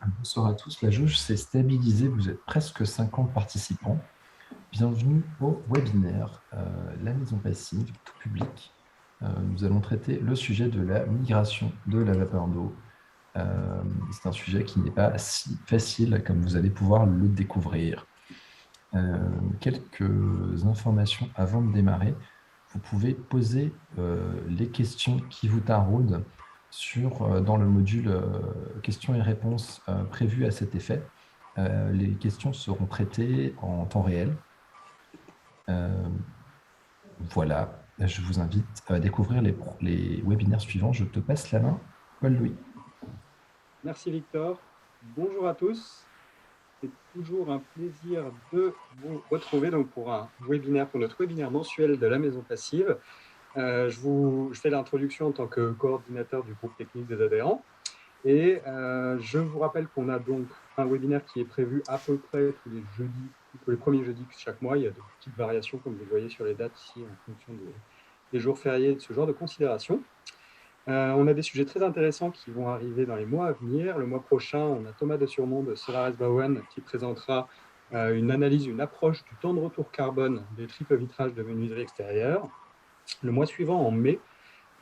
Bonsoir à tous, la jauge s'est stabilisée, vous êtes presque 50 participants. Bienvenue au webinaire La Maison Passive, tout public. Nous allons traiter le sujet de la migration de la vapeur d'eau. C'est un sujet qui n'est pas si facile comme vous allez pouvoir le découvrir. Quelques informations avant de démarrer. Vous pouvez poser les questions qui vous taraudent dans le module questions et réponses prévu à cet effet. Les questions seront traitées en temps réel. Voilà, je vous invite à découvrir les webinaires suivants. Je te passe la main, Paul-Louis. Merci Victor. Bonjour à tous. C'est toujours un plaisir de vous retrouver pour notre webinaire mensuel de la Maison Passive. Je fais l'introduction en tant que coordinateur du groupe technique des adhérents. Et je vous rappelle qu'on a donc un webinaire qui est prévu à peu près tous les premiers jeudis de chaque mois. Il y a de petites variations, comme vous le voyez sur les dates ici, en fonction des jours fériés et de ce genre de considérations. On a des sujets très intéressants qui vont arriver dans les mois à venir. Le mois prochain, on a Thomas de Surmont de Solaris Bowen qui présentera une approche du temps de retour carbone des triples vitrages de menuiserie extérieure. Le mois suivant, en mai,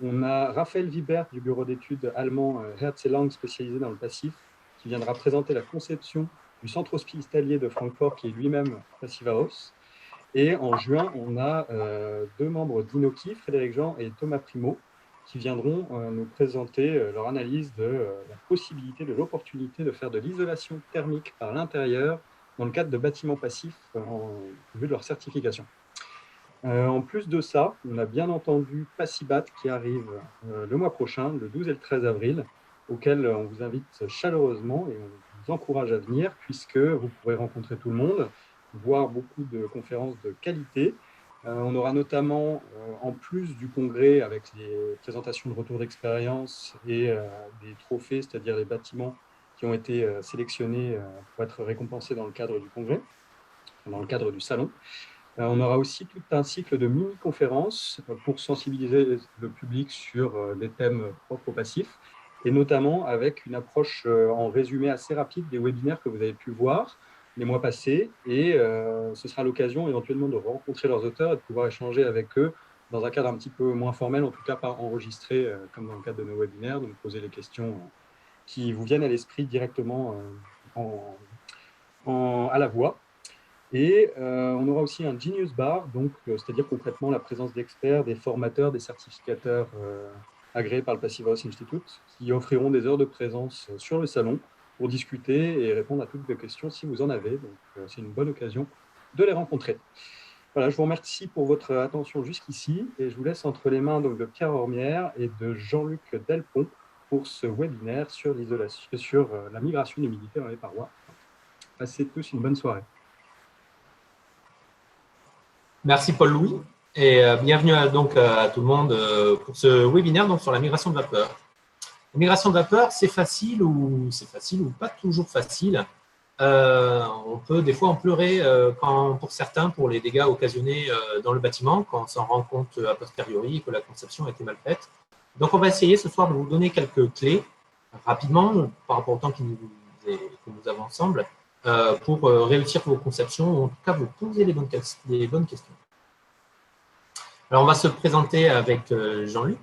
on a Raphaël Wibert du bureau d'études allemand Hertz et Lang spécialisé dans le passif qui viendra présenter la conception du centre hospitalier de Francfort qui est lui-même Passive House. Et en juin, on a deux membres d'Inoki, Frédéric Jean et Thomas Primo, qui viendront nous présenter leur analyse de la possibilité, de l'opportunité de faire de l'isolation thermique par l'intérieur dans le cadre de bâtiments passifs en vue de leur certification. En plus de ça, on a bien entendu Passibat qui arrive le mois prochain, le 12 et le 13 avril, auquel on vous invite chaleureusement et on vous encourage à venir puisque vous pourrez rencontrer tout le monde, voir beaucoup de conférences de qualité. On aura notamment, en plus du congrès avec les présentations de retour d'expérience et des trophées, c'est-à-dire les bâtiments qui ont été sélectionnés pour être récompensés dans le cadre du congrès, dans le cadre du salon. On aura aussi tout un cycle de mini-conférences pour sensibiliser le public sur les thèmes propres au passif, et notamment avec une approche en résumé assez rapide des webinaires que vous avez pu voir les mois passés, et ce sera l'occasion éventuellement de rencontrer leurs auteurs et de pouvoir échanger avec eux dans un cadre un petit peu moins formel, en tout cas pas enregistré comme dans le cadre de nos webinaires, donc poser les questions qui vous viennent à l'esprit directement à la voix. Et on aura aussi un Genius Bar, donc c'est-à-dire concrètement la présence d'experts, des formateurs, des certificateurs agréés par le Passive House Institute, qui offriront des heures de présence sur le salon pour discuter et répondre à toutes vos questions si vous en avez. Donc c'est une bonne occasion de les rencontrer. Voilà, je vous remercie pour votre attention jusqu'ici et je vous laisse entre les mains donc, de Pierre Ormière et de Jean-Luc Delpont pour ce webinaire sur l'isolation, sur la migration d'humidité dans les parois. Passez tous une bonne soirée. Merci Paul-Louis et bienvenue à tout le monde pour ce webinaire sur la migration de vapeur. La migration de vapeur, c'est facile ou pas toujours facile. On peut des fois en pleurer pour certains pour les dégâts occasionnés dans le bâtiment quand on s'en rend compte a posteriori et que la conception a été mal faite. Donc on va essayer ce soir de vous donner quelques clés rapidement par rapport au temps que nous avons ensemble. Pour réussir vos conceptions, ou en tout cas vous poser les bonnes questions. Alors, on va se présenter avec Jean-Luc.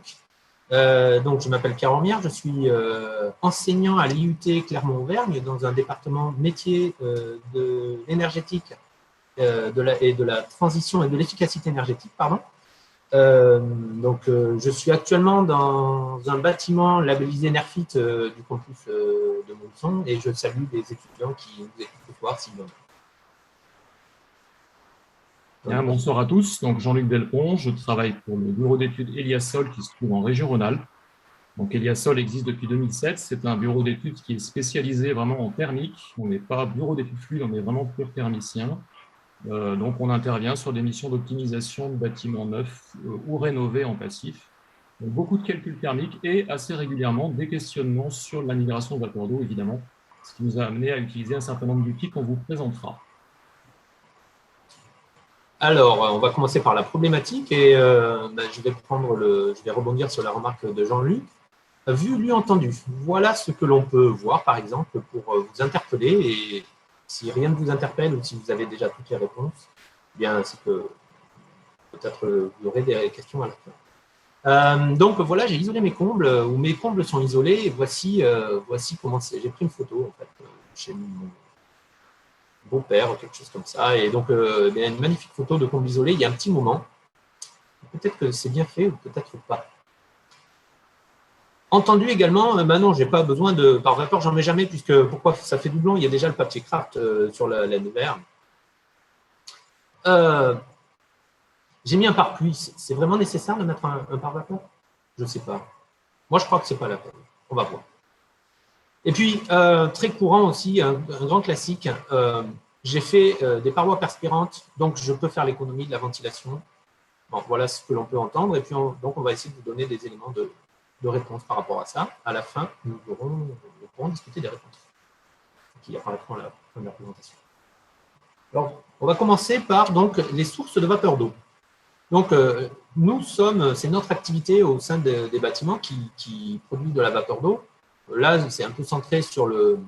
Donc, je m'appelle Pierre Ormière, je suis enseignant à l'IUT Clermont-Auvergne dans un département métier de l'énergétique et de la transition et de l'efficacité énergétique, pardon. Je suis actuellement dans un bâtiment labellisé Nerfit du campus de Montluçon et je salue des étudiants qui nous écoutent ce soir s'ils veulent. Bonsoir à tous, donc Jean-Luc Delpont, je travaille pour le bureau d'études Eliasol qui se trouve en région Rhône-Alpes. Donc Eliasol existe depuis 2007, c'est un bureau d'études qui est spécialisé vraiment en thermique. On n'est pas bureau d'études fluides, on est vraiment pur thermicien. Donc on intervient sur des missions d'optimisation de bâtiments neufs ou rénovés en passif. Donc, beaucoup de calculs thermiques et assez régulièrement des questionnements sur la migration de vapeur d'eau, évidemment, ce qui nous a amené à utiliser un certain nombre d'outils qu'on vous présentera. Alors, on va commencer par la problématique et je vais rebondir sur la remarque de Jean-Luc. Vu, lu, entendu. Voilà ce que l'on peut voir, par exemple, pour vous interpeller. Et si rien ne vous interpelle ou si vous avez déjà toutes les réponses, eh bien, c'est que peut-être vous aurez des questions à la fin. Donc voilà, j'ai isolé mes combles, ou mes combles sont isolés. Et voici comment c'est. J'ai pris une photo, en fait, chez mon beau-père, quelque chose comme ça. Et donc, il y a une magnifique photo de combles isolés il y a un petit moment. Peut-être que c'est bien fait ou peut-être pas. Entendu également, non, je n'ai pas besoin de par vapeur, j'en mets jamais, puisque pourquoi ça fait doublon, il y a déjà le papier craft sur la laine de verre. J'ai mis un pare-pluie. C'est vraiment nécessaire de mettre un pare-vapeur? Je ne sais pas. Moi, je crois que ce n'est pas la peine. On va voir. Et puis, très courant aussi, un grand classique, j'ai fait des parois perspirantes, donc je peux faire l'économie de la ventilation. Bon, voilà ce que l'on peut entendre. Et puis, donc, on va essayer de vous donner des éléments de réponse par rapport à ça. À la fin, nous pourrons discuter des réponses qui apparaîtront à la fin de la présentation. Alors, on va commencer par donc, les sources de vapeur d'eau. Donc, c'est notre activité au sein des bâtiments qui produit de la vapeur d'eau. Là, c'est un peu centré sur le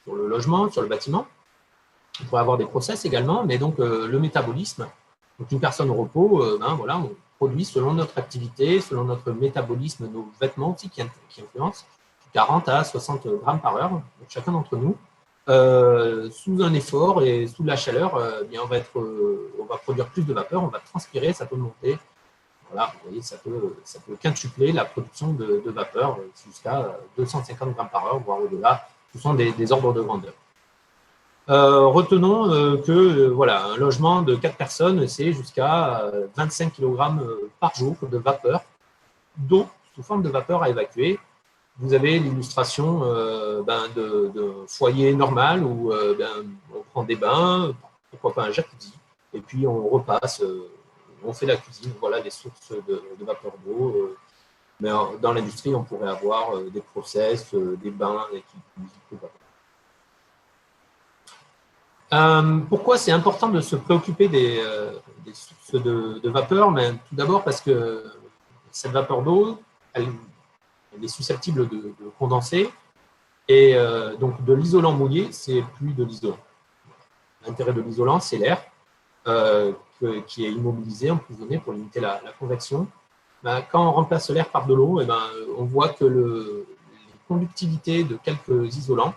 logement, sur le bâtiment. On pourrait avoir des process également, mais donc le métabolisme. Donc, une personne au repos, voilà, on produit selon notre activité, selon notre métabolisme, nos vêtements aussi qui influencent, 40 à 60 grammes par heure, donc chacun d'entre nous. Sous un effort et sous la chaleur, bien on va produire plus de vapeur, on va transpirer, ça peut monter. Voilà, vous voyez, ça peut quintupler la production de vapeur jusqu'à 250 grammes par heure, voire au-delà. Ce sont des ordres de grandeur. Retenons que voilà, un logement de 4 personnes, c'est jusqu'à 25 kg par jour de vapeur d'eau sous forme de vapeur à évacuer. Vous avez l'illustration de foyer normal où on prend des bains, pourquoi pas un jacuzzi, et puis on repasse, on fait la cuisine. Voilà les sources de vapeur d'eau. Mais dans l'industrie, on pourrait avoir des process, des bains qui utilisent pourquoi c'est important de se préoccuper des sources de vapeur? Mais tout d'abord parce que cette vapeur d'eau, elle est susceptible de condenser et donc de l'isolant mouillé, c'est plus de l'isolant. L'intérêt de l'isolant, c'est l'air qui est immobilisé, emprisonné pour limiter la convection. Quand on remplace l'air par de l'eau, on voit que les conductivités de quelques isolants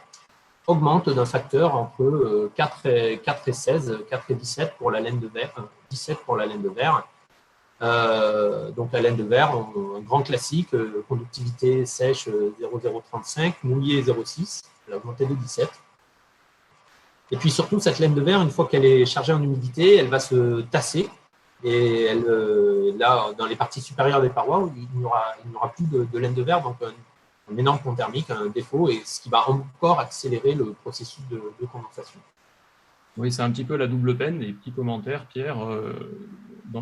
augmente d'un facteur entre 4 et 16, 4 et 17 pour la laine de verre, 17 pour la laine de verre. Donc la laine de verre, un grand classique, conductivité sèche 0,035, mouillée 0,6, elle a augmenté de 17. Et puis surtout, cette laine de verre, une fois qu'elle est chargée en humidité, elle va se tasser. Et là, dans les parties supérieures des parois, il n'y aura plus de laine de verre, donc un énorme pont thermique, un défaut, et ce qui va encore accélérer le processus de condensation. Oui, c'est un petit peu la double peine. Et petit commentaire, Pierre,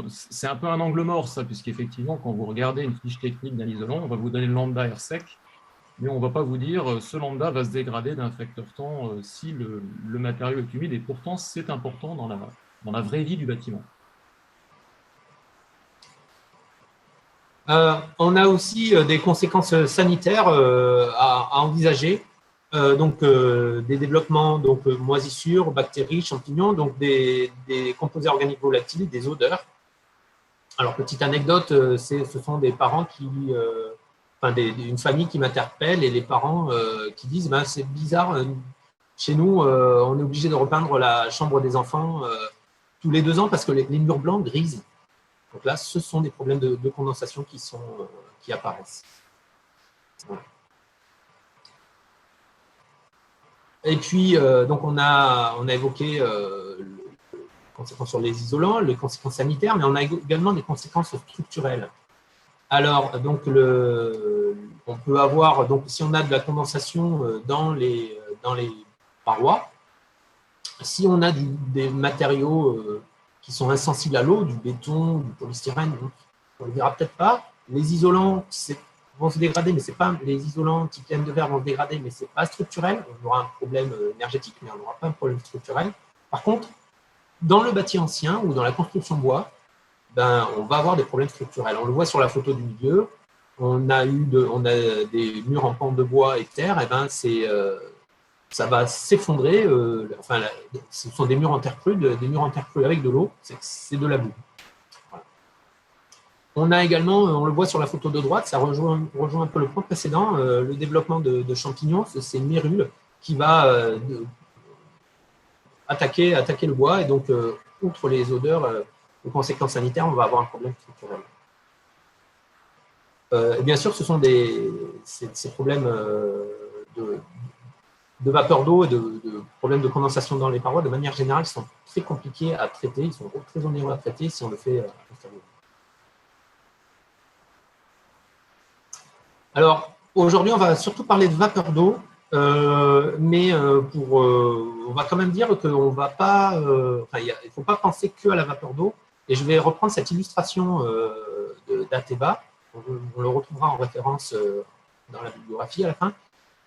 c'est un peu un angle mort, ça, puisqu'effectivement, quand vous regardez une fiche technique d'un isolant, on va vous donner le lambda air sec, mais on ne va pas vous dire ce lambda va se dégrader d'un facteur temps si le matériau est humide, et pourtant, c'est important dans la vraie vie du bâtiment. On a aussi des conséquences sanitaires à envisager, des développements, moisissures, bactéries, champignons, donc des composés organiques volatiles, des odeurs. Alors, petite anecdote, ce sont des parents une famille qui m'interpelle et les parents qui disent c'est bizarre, chez nous, on est obligé de repeindre la chambre des enfants tous les 2 ans parce que les murs blancs grisent. Donc là, ce sont des problèmes de condensation qui apparaissent. Voilà. Et puis, donc on a évoqué les conséquences sur les isolants, les conséquences sanitaires, mais on a également des conséquences structurelles. Alors, donc, on peut avoir, donc, si on a de la condensation dans les parois, si on a des matériaux qui sont insensibles à l'eau, du béton, du polystyrène, on ne le verra peut-être pas. Les isolants vont se dégrader, mais c'est pas les isolants type laine de verre vont se dégrader, mais ce n'est pas structurel. On aura un problème énergétique, mais on n'aura pas un problème structurel. Par contre, dans le bâti ancien ou dans la construction bois, on va avoir des problèmes structurels. On le voit sur la photo du milieu. on a des murs en pente de bois et terre, et ben ça va s'effondrer. Ce sont des murs en terre crue, avec de l'eau, c'est de la boue. Voilà. On a également, on le voit sur la photo de droite, ça rejoint un peu le point précédent, le développement de champignons, c'est une mérule qui va attaquer le bois, et donc, outre les odeurs, aux conséquences sanitaires, on va avoir un problème structurel. Et bien sûr, ce sont ces problèmes de vapeur d'eau et de problèmes de condensation dans les parois, de manière générale, sont très compliqués à traiter, ils sont très onéreux à traiter si on le fait postérieurement. Alors, aujourd'hui, on va surtout parler de vapeur d'eau, mais on va quand même dire qu'on va pas, il ne faut pas penser que à la vapeur d'eau. Et je vais reprendre cette illustration d'Ateba. On le retrouvera en référence dans la bibliographie à la fin.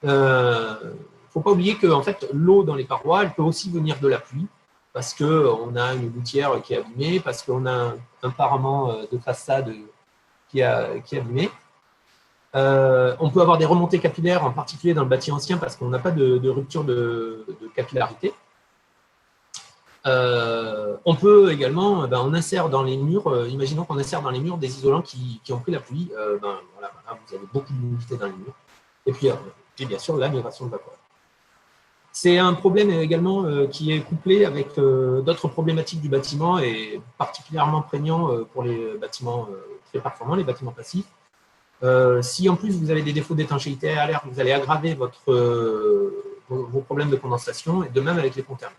Il ne faut pas oublier que en fait, l'eau dans les parois, elle peut aussi venir de la pluie, parce qu'on a une gouttière qui est abîmée, parce qu'on a un parement de façade qui est abîmé. On peut avoir des remontées capillaires, en particulier dans le bâti ancien, parce qu'on n'a pas de rupture de capillarité. On peut également, on insère dans les murs, imaginons qu'on insère dans les murs des isolants qui ont pris la pluie, voilà, vous avez beaucoup d'humidité dans les murs. Et puis bien sûr, la migration de vapeur. C'est un problème également qui est couplé avec d'autres problématiques du bâtiment, et particulièrement prégnant pour les bâtiments très performants, les bâtiments passifs. Si en plus vous avez des défauts d'étanchéité à l'air, vous allez aggraver vos problèmes de condensation, et de même avec les ponts thermiques.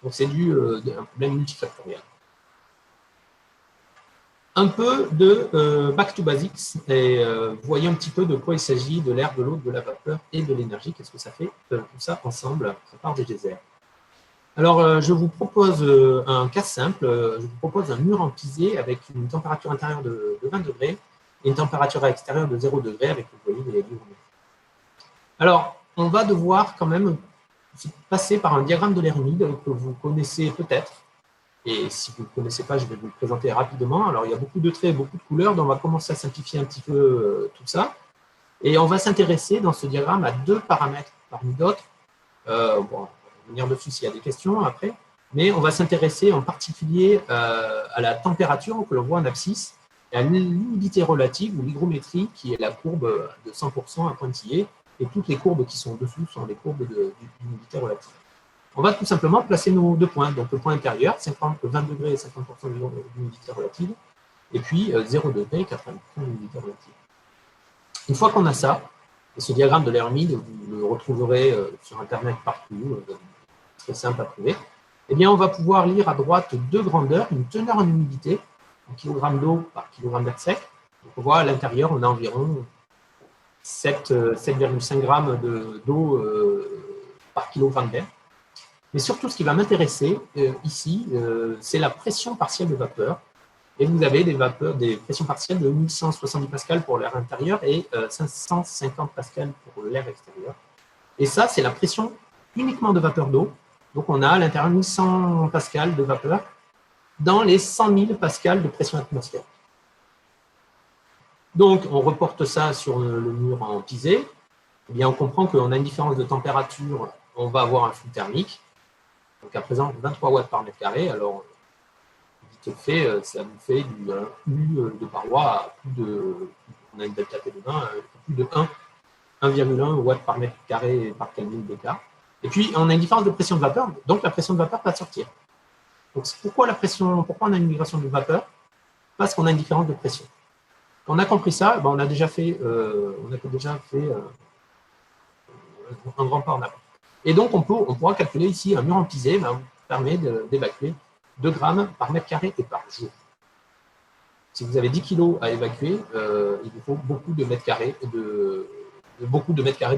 Donc c'est dû à un problème multifactoriel. Un peu de back to basics, et voyez un petit peu de quoi il s'agit, de l'air, de l'eau, de la vapeur et de l'énergie. Qu'est-ce que ça fait tout ça ensemble par des geysers. Alors, je vous propose un cas simple. Je vous propose un mur en pisé avec une température intérieure de 20 degrés et une température extérieure de 0 degré avec, vous voyez, les livres. Alors, on va devoir quand même passer par un diagramme de l'air humide que vous connaissez peut-être. Et si vous ne le connaissez pas, je vais vous le présenter rapidement. Alors, il y a beaucoup de traits, beaucoup de couleurs, donc on va commencer à simplifier un petit peu tout ça. Et on va s'intéresser dans ce diagramme à deux paramètres parmi d'autres. On va revenir dessus s'il y a des questions après. Mais on va s'intéresser en particulier à la température que l'on voit en abscisse, et à l'humidité relative ou l'hygrométrie, qui est la courbe de 100% à pointillé. Et toutes les courbes qui sont dessous sont les courbes d'humidité relative. On va tout simplement placer nos deux points. Donc le point intérieur, 20 degrés et 50% d'humidité relative, et puis 0 degré et 80% d'humidité relative. Une fois qu'on a ça, et ce diagramme de l'air humide, vous le retrouverez sur Internet partout, très simple à trouver, eh bien on va pouvoir lire à droite deux grandeurs, une teneur en humidité, en kg d'eau par kg d'air sec. Donc on voit à l'intérieur, on a environ 7,5 grammes d'eau par kilogramme d'air. Mais surtout, ce qui va m'intéresser ici, c'est la pression partielle de vapeur. Et vous avez des pressions partielles de 1170 pascal pour l'air intérieur et 550 pascal pour l'air extérieur. Et ça, c'est la pression uniquement de vapeur d'eau. Donc, on a à l'intérieur 1100 pascal de vapeur dans les 100 000 pascal de pression atmosphérique. Donc, on reporte ça sur le mur en pisé. Eh bien, on comprend qu'on a une différence de température, on va avoir un flux thermique. Donc, à présent, 23 watts par mètre carré. Alors, vite fait, ça vous fait du U de paroi à on a une delta T de 20, plus de 1,1 watts par mètre carré par Kelvin d'écart. Et puis, on a une différence de pression de vapeur, donc la pression de vapeur va sortir. Donc, pourquoi on a une migration de vapeur? Parce qu'on a une différence de pression. Quand on a compris ça, on a déjà fait un grand pas en avant. Et donc, on pourra calculer ici un mur en pisé, vous permet d'évacuer 2 grammes par mètre carré et par jour. Si vous avez 10 kg à évacuer, il vous faut beaucoup de mètres carrés de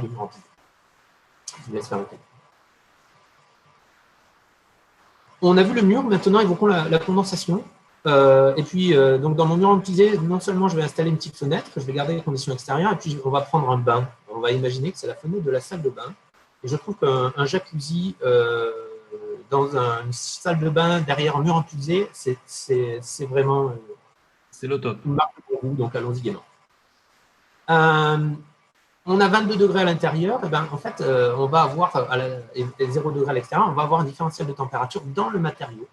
mur en pisé. Je vous laisse faire le calcul. On a vu le mur, maintenant évoquons la condensation. Et puis, donc dans mon mur en pisé, non seulement je vais installer une petite fenêtre, je vais garder les conditions extérieures, et puis on va prendre un bain. On va imaginer que c'est la fenêtre de la salle de bain. Et je trouve qu'un jacuzzi dans une salle de bain derrière un mur en pisé, c'est vraiment c'est le top. une marque pour vous, donc allons-y gaiement. On a 22 degrés à l'intérieur, et ben, en fait, on va avoir, et 0 degré à l'extérieur, on va avoir un différentiel de température dans le matériau,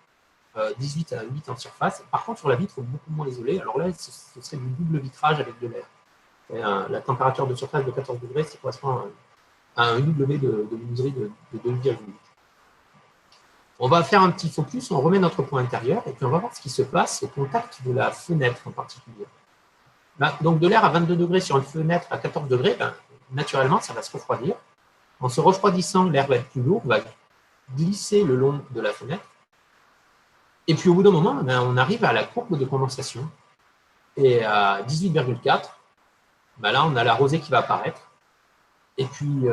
18 à 8 en surface. Par contre, sur la vitre, beaucoup moins isolée. Alors là, ce serait du double vitrage avec de l'air. La température de surface de 14 degrés, ça correspond à un UW de menuiserie de 2,8. On va faire un petit focus, on remet notre point intérieur, et puis on va voir ce qui se passe au contact de la fenêtre en particulier. Donc de l'air à 22 degrés sur une fenêtre à 14 degrés, naturellement, ça va se refroidir. En se refroidissant, l'air va être plus lourd, va glisser le long de la fenêtre. Et puis au bout d'un moment, on arrive à la courbe de condensation. Et à 18,4, là, on a la rosée qui va apparaître. Et puis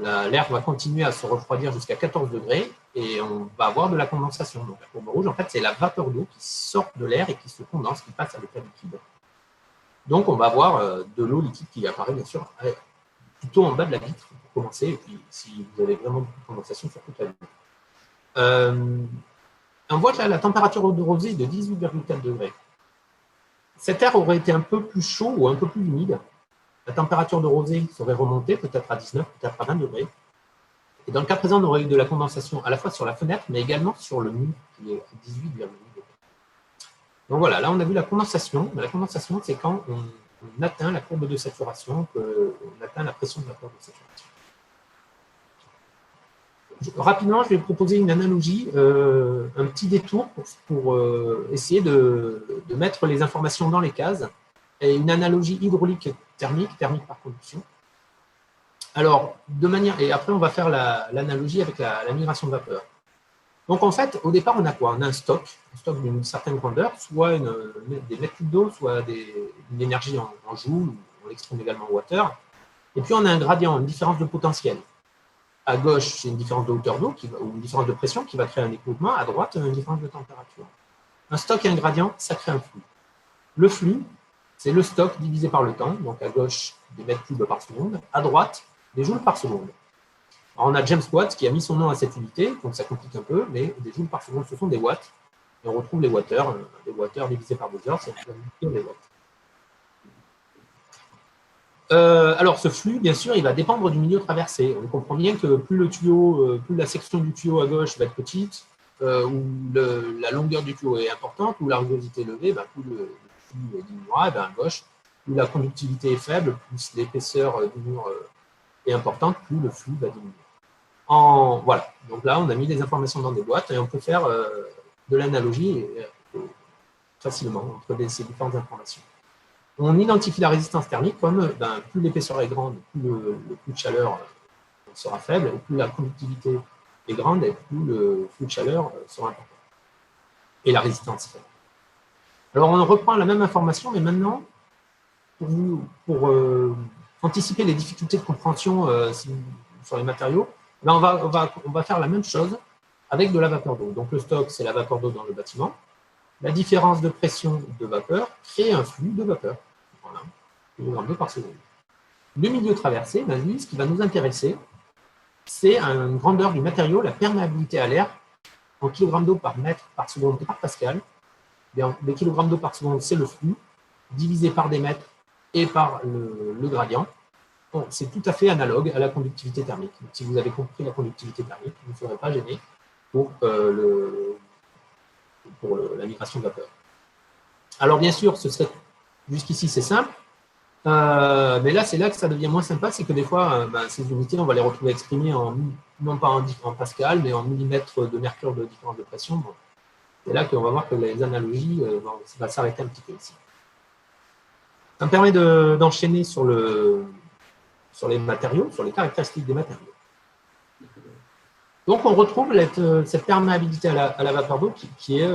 l'air va continuer à se refroidir jusqu'à 14 degrés et on va avoir de la condensation. Donc la courbe rouge, en fait, c'est la vapeur d'eau qui sort de l'air et qui se condense, qui passe à l'état liquide. Donc, on va avoir de l'eau liquide qui apparaît, bien sûr, plutôt en bas de la vitre pour commencer. Et puis, si vous avez vraiment beaucoup de condensation sur toute la vitre. On voit que là, la température de rosée est de 18,4 degrés. Cet air aurait été un peu plus chaud ou un peu plus humide. La température de rosée serait remontée peut-être à 19, peut-être à 20 degrés. Et dans le cas présent, on aurait eu de la condensation à la fois sur la fenêtre, mais également sur le mur, qui est à 18,8 degrés. Donc voilà, là on a vu la condensation. La condensation, c'est quand on atteint la courbe de saturation, qu'on atteint la pression de la courbe de saturation. Rapidement, je vais proposer une analogie, un petit détour pour essayer de mettre les informations dans les cases, et une analogie hydraulique thermique par conduction. Alors, et après on va faire l'analogie avec la migration de vapeur. Donc, en fait, au départ, on a quoi? On a un stock d'une certaine grandeur, soit des mètres cubes d'eau, soit une énergie en joules, ou on l'exprime également en water. Et puis, on a un gradient, une différence de potentiel. À gauche, c'est une différence de hauteur d'eau, ou une différence de pression qui va créer un écoulement. À droite, une différence de température. Un stock et un gradient, ça crée un flux. Le flux, c'est le stock divisé par le temps. Donc, à gauche, des mètres cubes par seconde. À droite, des joules par seconde. Alors, on a James Watt qui a mis son nom à cette unité, donc ça complique un peu, mais des joules par seconde, ce sont des watts. Et on retrouve les watts divisés par 2 heures, c'est des watts. Alors, ce flux, bien sûr, il va dépendre du milieu traversé. On comprend bien que plus la section du tuyau à gauche va être petite, ou la longueur du tuyau est importante, ou la rugosité est élevée, plus le flux diminuera, à gauche, plus la conductivité est faible, plus l'épaisseur du mur est importante, plus le flux va diminuer. Voilà, donc là, on a mis les informations dans des boîtes et on peut faire de l'analogie facilement entre ces différentes informations. On identifie la résistance thermique comme plus l'épaisseur est grande, plus le flux de chaleur sera faible, et plus la conductivité est grande, et plus le flux de chaleur sera important. Et la résistance est faible. Alors, on reprend la même information, mais maintenant, pour anticiper les difficultés de compréhension sur les matériaux, on va faire la même chose avec de la vapeur d'eau. Donc, le stock, c'est la vapeur d'eau dans le bâtiment. La différence de pression de vapeur crée un flux de vapeur. Voilà, kg d'eau par seconde. Le milieu traversé, lui, ce qui va nous intéresser, c'est une grandeur du matériau, la perméabilité à l'air, en kg d'eau par mètre par seconde par pascal. Les kg d'eau par seconde, c'est le flux, divisé par des mètres et par le gradient. Bon, c'est tout à fait analogue à la conductivité thermique. Donc, si vous avez compris la conductivité thermique, vous ne serez pas gêné pour la migration de vapeur. Alors, bien sûr, jusqu'ici, c'est simple. Mais là, c'est là que ça devient moins sympa, c'est que des fois, ces unités, on va les retrouver exprimées non pas en pascal, mais en millimètres de mercure de différence de pression. Bon. C'est là qu'on va voir que les analogies vont s'arrêter un petit peu ici. Ça me permet d'enchaîner sur les matériaux, sur les caractéristiques des matériaux. Donc, on retrouve cette perméabilité à la vapeur d'eau qui est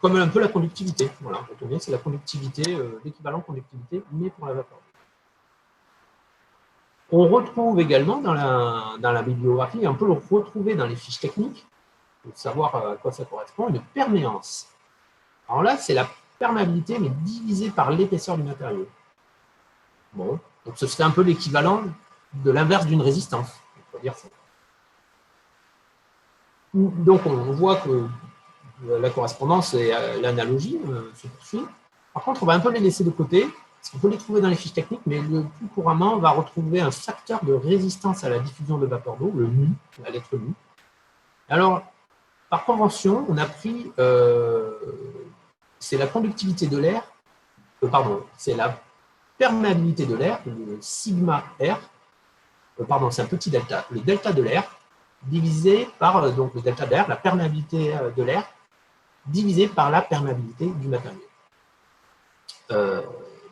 comme un peu la conductivité. Voilà, retenez, c'est la conductivité, l'équivalent conductivité, mais pour la vapeur d'eau. On retrouve également dans la bibliographie, on peut le retrouver dans les fiches techniques, pour savoir à quoi ça correspond, une perméance. Alors là, c'est la perméabilité, mais divisée par l'épaisseur du matériau. Bon, donc ce serait un peu l'équivalent de l'inverse d'une résistance, on peut dire ça. Donc, on voit que la correspondance et l'analogie se poursuivent. Par contre, on va un peu les laisser de côté. on peut les trouver dans les fiches techniques, mais le plus couramment, on va retrouver un facteur de résistance à la diffusion de vapeur d'eau, le mu, la lettre mu. Alors, par convention, on a pris, c'est la conductivité de l'air, c'est la perméabilité de l'air, le sigma R, c'est un petit delta, le delta de l'air, divisé par donc le delta d'air, la perméabilité de l'air, divisé par la perméabilité du matériau.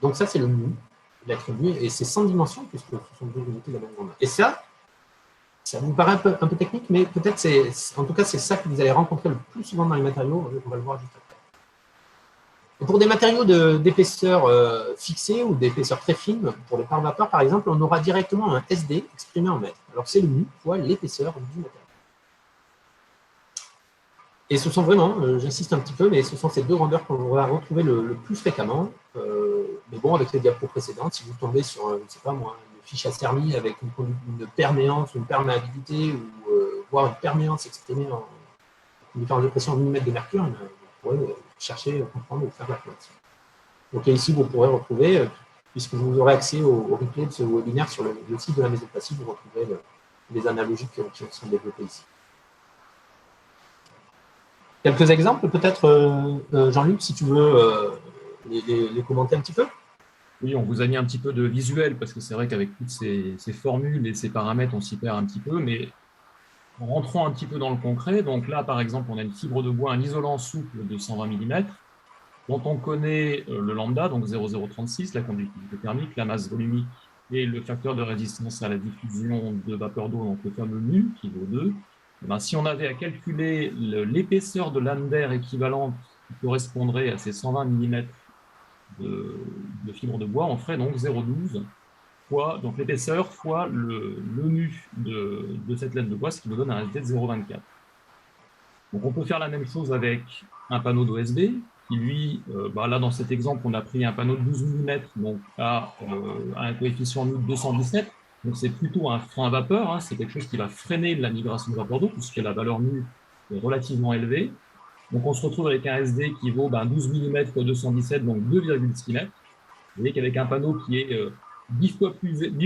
Donc ça, c'est le mu, l'être mu, et c'est sans dimension, puisque ce sont deux unités de la même grandeur. Et ça vous paraît un peu technique, mais peut-être en tout cas, c'est ça que vous allez rencontrer le plus souvent dans les matériaux, on va le voir juste après. Et pour des matériaux d'épaisseur fixée ou d'épaisseur très fine, pour les pare-vapeurs par exemple, on aura directement un SD exprimé en mètres. Alors c'est le mu fois l'épaisseur du matériau. Et ce sont vraiment, j'insiste un petit peu, mais ce sont ces deux grandeurs qu'on va retrouver le plus fréquemment. Mais bon, avec les diapos précédentes, si vous tombez sur, je ne sais pas moi, une fiche Acermi avec une perméance, une perméabilité, ou voire une perméance exprimée en différence de pression en millimètres de mercure, vous pourrez chercher, comprendre ou faire la pointe. Donc ici, vous pourrez retrouver, puisque vous aurez accès au replay de ce webinaire sur le site de la Maison Passive, vous retrouverez les analogies qui sont développées ici. Quelques exemples, peut-être, Jean-Luc, si tu veux les commenter un petit peu. Oui, on vous a mis un petit peu de visuel, parce que c'est vrai qu'avec toutes ces formules et ces paramètres, on s'y perd un petit peu, mais en rentrant un petit peu dans le concret, donc là, par exemple, on a une fibre de bois, un isolant souple de 120 mm, dont on connaît le lambda, donc 0,036, la conductivité thermique, la masse volumique et le facteur de résistance à la diffusion de vapeur d'eau, donc le fameux mu, qui vaut 2. Ben, si on avait à calculer l'épaisseur de lame d'air équivalente qui correspondrait à ces 120 mm de fibre de bois, on ferait donc 0,12 fois donc l'épaisseur fois le mu de cette laine de bois, ce qui nous donne un SD de 0,24. Donc on peut faire la même chose avec un panneau d'OSB, qui lui, là dans cet exemple, on a pris un panneau de 12 mm, donc à un coefficient mu de 217. Donc c'est plutôt un frein à vapeur, hein, c'est quelque chose qui va freiner la migration de vapeur d'eau, puisque la valeur mu est relativement élevée. Donc on se retrouve avec un SD qui vaut 12 mm fois 217, donc 2,6 mètres. Vous voyez qu'avec un panneau qui est 10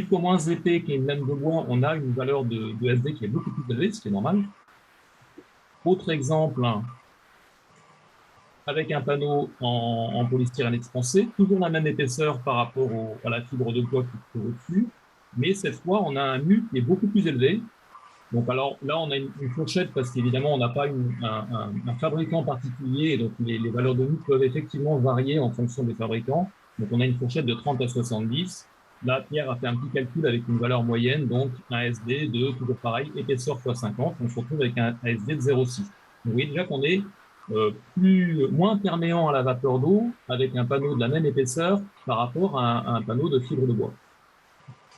fois moins épais qu'une laine de bois, on a une valeur de SD qui est beaucoup plus élevée, ce qui est normal. Autre exemple, avec un panneau en polystyrène expansé, toujours la même épaisseur par rapport à la fibre de bois qui se trouve au-dessus, mais cette fois, on a un mu qui est beaucoup plus élevé. Donc alors là, on a une fourchette parce qu'évidemment, on n'a pas un fabricant particulier, et donc les valeurs de mu peuvent effectivement varier en fonction des fabricants. Donc on a une fourchette de 30 à 70. Là, Pierre a fait un petit calcul avec une valeur moyenne, donc un SD de, toujours pareil, épaisseur x 50. On se retrouve avec un SD de 0,6. Vous voyez déjà qu'on est moins perméant à la vapeur d'eau avec un panneau de la même épaisseur par rapport à un panneau de fibre de bois.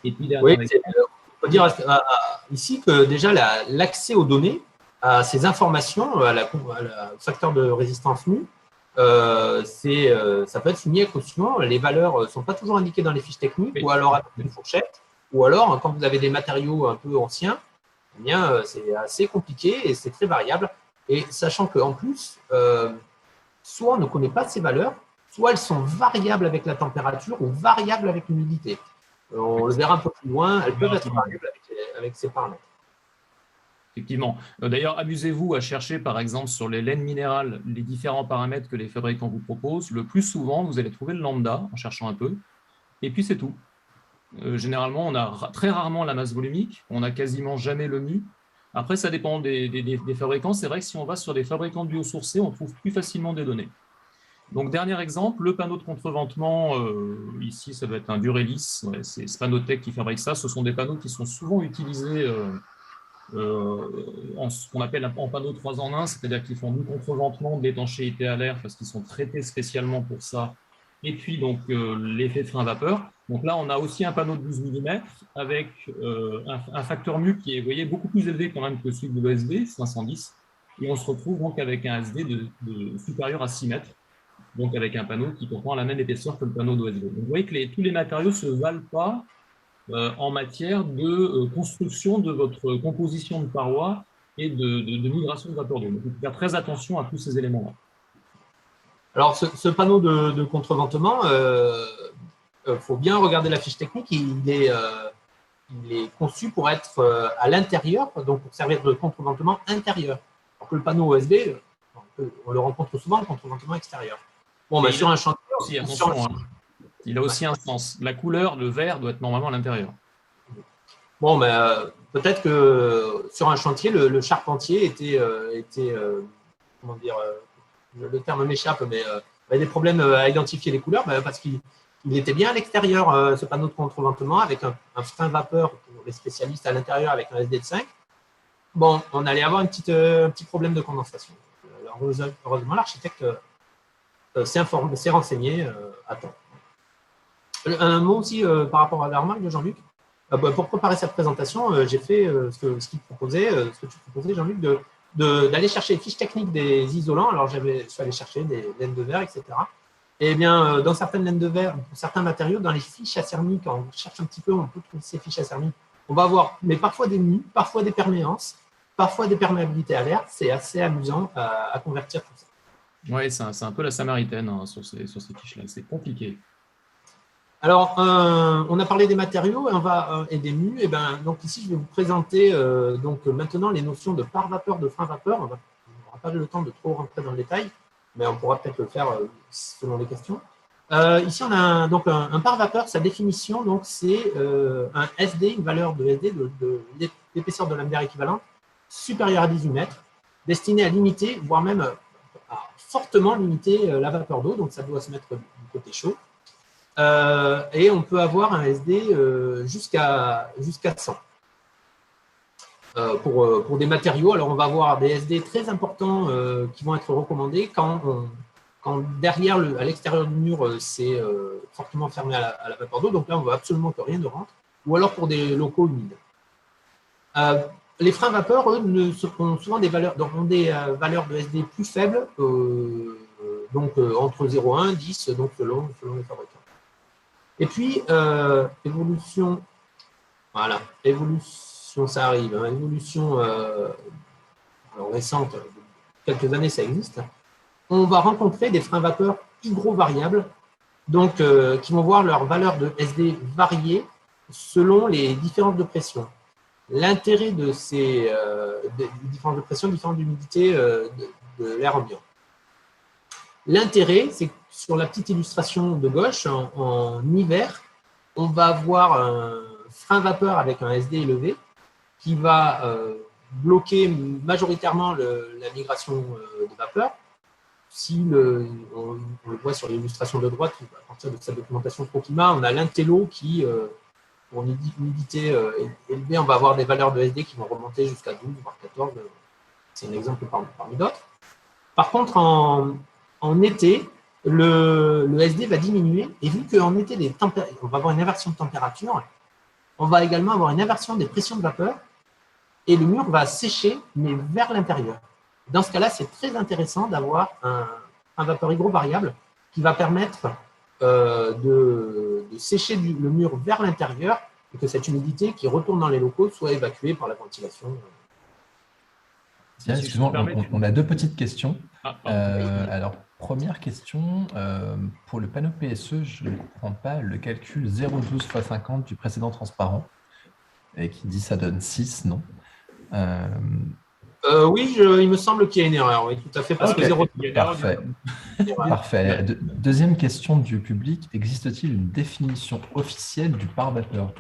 Et puis, oui, on peut dire ici que déjà l'accès aux données, à ces informations, au facteur de résistance mu, ça peut être soumis à caution. Les valeurs ne sont pas toujours indiquées dans les fiches techniques, oui, ou alors avec une fourchette, ou alors quand vous avez des matériaux un peu anciens, eh bien c'est assez compliqué et c'est très variable. Et sachant qu'en plus, soit on ne connaît pas ces valeurs, soit elles sont variables avec la température ou variables avec l'humidité. On le verra un peu plus loin, elles peuvent être variables avec ces paramètres. Effectivement. D'ailleurs, amusez-vous à chercher, par exemple, sur les laines minérales, les différents paramètres que les fabricants vous proposent. Le plus souvent, vous allez trouver le lambda, en cherchant un peu, et puis c'est tout. Généralement, on a très rarement la masse volumique, on n'a quasiment jamais le mu. Après, ça dépend des fabricants. C'est vrai que si on va sur des fabricants biosourcés, on trouve plus facilement des données. Donc, dernier exemple, le panneau de contreventement, ici, ça doit être un Durelis, ouais, c'est Spanotech qui fabrique ça. Ce sont des panneaux qui sont souvent utilisés en ce qu'on appelle en panneau 3 en 1, c'est-à-dire qu'ils font du contreventement, de l'étanchéité à l'air, parce qu'ils sont traités spécialement pour ça, et puis donc l'effet de frein vapeur. Donc là, on a aussi un panneau de 12 mm avec un facteur mu qui est, vous voyez, beaucoup plus élevé quand même que celui de l'OSB, 510, et on se retrouve donc avec un SD supérieur à 6 mètres. Donc avec un panneau qui comprend la même épaisseur que le panneau d'OSB. Donc vous voyez que tous les matériaux ne se valent pas en matière de construction de votre composition de parois et de migration de vapeur d'eau. Donc il faut faire très attention à tous ces éléments-là. Alors ce panneau de contreventement, faut bien regarder la fiche technique. Il est conçu pour être à l'intérieur, donc pour servir de contreventement intérieur. Alors que le panneau OSB, on le rencontre souvent, le contreventement extérieur. Bon, ben, sur un chantier, attention, il a aussi un sens. La couleur, le vert, doit être normalement à l'intérieur. Bon, mais peut-être que sur un chantier, le charpentier était comment dire, le terme m'échappe, mais avait des problèmes à identifier les couleurs parce qu'il était bien à l'extérieur, ce panneau de contreventement, avec un frein vapeur pour les spécialistes à l'intérieur avec un SD de 5. Bon, on allait avoir un petit problème de condensation. Alors, heureusement, l'architecte s'est renseigné à temps. Un mot aussi par rapport à la remarque de Jean-Luc. Pour préparer cette présentation, j'ai fait ce que tu proposais, Jean-Luc, d'aller chercher les fiches techniques des isolants. Alors, je suis allé chercher des laines de verre, etc. Et bien, dans certaines laines de verre, certains matériaux, dans les fiches acermiques, quand on cherche un petit peu, on peut trouver ces fiches acermiques. On va avoir, mais parfois des nus, parfois des perméances, parfois des perméabilités à l'air. C'est assez amusant à convertir tout ça. Oui, c'est un peu la samaritaine sur ces fiches-là. C'est compliqué. Alors, on a parlé des matériaux et des nus. Et ben, donc ici, je vais vous présenter donc maintenant les notions de pare-vapeur, de frein-vapeur. On n'aura pas le temps de trop rentrer dans le détail, mais on pourra peut-être le faire selon les questions. Ici, on a donc un pare-vapeur. Sa définition, donc, c'est un SD, une valeur de SD, de l'épaisseur de lame d'air équivalente, supérieure à 18 mètres, destiné à limiter, voire même à fortement limiter la vapeur d'eau. Donc, ça doit se mettre du côté chaud. Et on peut avoir un SD jusqu'à 100. Pour des matériaux, alors on va avoir des SD très importants qui vont être recommandés quand derrière, à l'extérieur du mur, c'est fortement fermé à la vapeur d'eau. Donc là, on ne veut absolument que rien ne rentre. Ou alors pour des locaux humides. Les freins vapeur, eux, ont souvent des valeurs de SD plus faibles, donc entre 0,1 et 10, donc selon les fabricants. Et puis, évolution, ça arrive. Évolution récente, quelques années, ça existe. On va rencontrer des freins vapeur hygrovariables, donc qui vont voir leur valeur de SD varier selon les différences de pression. L'intérêt de ces différences de pression, différentes d'humidité de l'air ambiant. L'intérêt, c'est que sur la petite illustration de gauche, en hiver, on va avoir un frein vapeur avec un SD élevé qui va bloquer majoritairement la migration de vapeur. Si on le voit sur l'illustration de droite, à partir de cette documentation ProClimat, on a l'intello qui, pour une humidité élevée, on va avoir des valeurs de SD qui vont remonter jusqu'à 12, voire 14. C'est un exemple parmi d'autres. Par contre, en été, le SD va diminuer, et vu qu'en été, on va avoir une inversion de température, on va également avoir une inversion des pressions de vapeur, et le mur va sécher, mais vers l'intérieur. Dans ce cas-là, c'est très intéressant d'avoir un vapeur hygrovariable qui va permettre de sécher le mur vers l'intérieur, et que cette humidité qui retourne dans les locaux soit évacuée par la ventilation. Tiens, excuse-moi, on a deux petites questions. Alors, première question, pour le panneau PSE, je ne comprends pas le calcul 0,12 x 50 du précédent transparent, et qui dit ça donne 6, non? Oui, il me semble qu'il y a une erreur, oui, tout à fait. Parce que parfait. Parfait. Deuxième question du public, existe-t-il une définition officielle du pare-vapeur?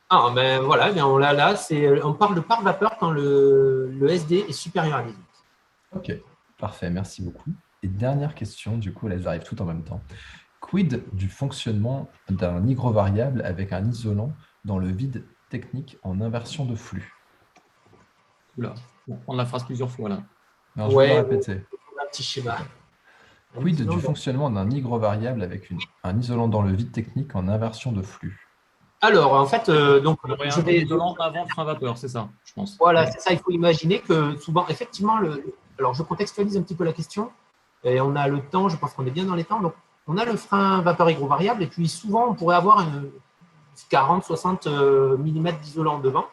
Ah, ben voilà, on l'a là, on parle de pare-vapeur quand le SD est supérieur à 18. Ok, parfait, merci beaucoup. Et dernière question, du coup, elles arrivent toutes en même temps. Quid du fonctionnement d'un hygrovariable avec un isolant dans le vide technique en inversion de flux? Oula, on va prendre la phrase plusieurs fois là. Alors, je vais le répéter. Un petit schéma. Quid du fonctionnement d'un hygrovariable avec un isolant dans le vide technique en inversion de flux? Alors, en fait, donc, je vais isolant avant le frein vapeur, c'est ça, je pense. Voilà, c'est ça. Il faut imaginer que souvent, effectivement, alors je contextualise un petit peu la question et on a le temps, je pense qu'on est bien dans les temps. Donc, on a le frein vapeur hygrovariable et puis souvent, on pourrait avoir 40-60 mm d'isolant devant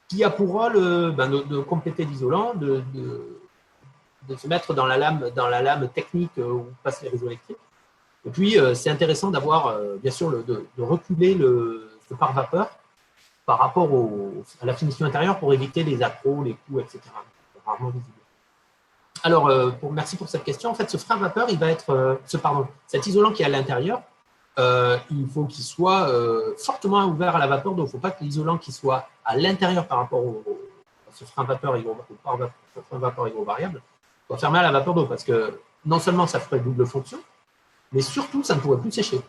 qui a pour rôle de compléter l'isolant, de se mettre dans la lame technique où passent les réseaux électriques. Et puis, c'est intéressant d'avoir, bien sûr, de reculer ce pare-vapeur par rapport à la finition intérieure pour éviter les accros, les coups, etc. Rarement visible. Alors, merci pour cette question. En fait, ce frein vapeur, il va être, cet isolant qui est à l'intérieur, il faut qu'il soit fortement ouvert à la vapeur d'eau. Il ne faut pas que l'isolant qui soit à l'intérieur par rapport à ce frein vapeur hygovariable soit fermé à la vapeur d'eau, parce que non seulement ça ferait double fonction, mais surtout, ça ne pourrait plus sécher.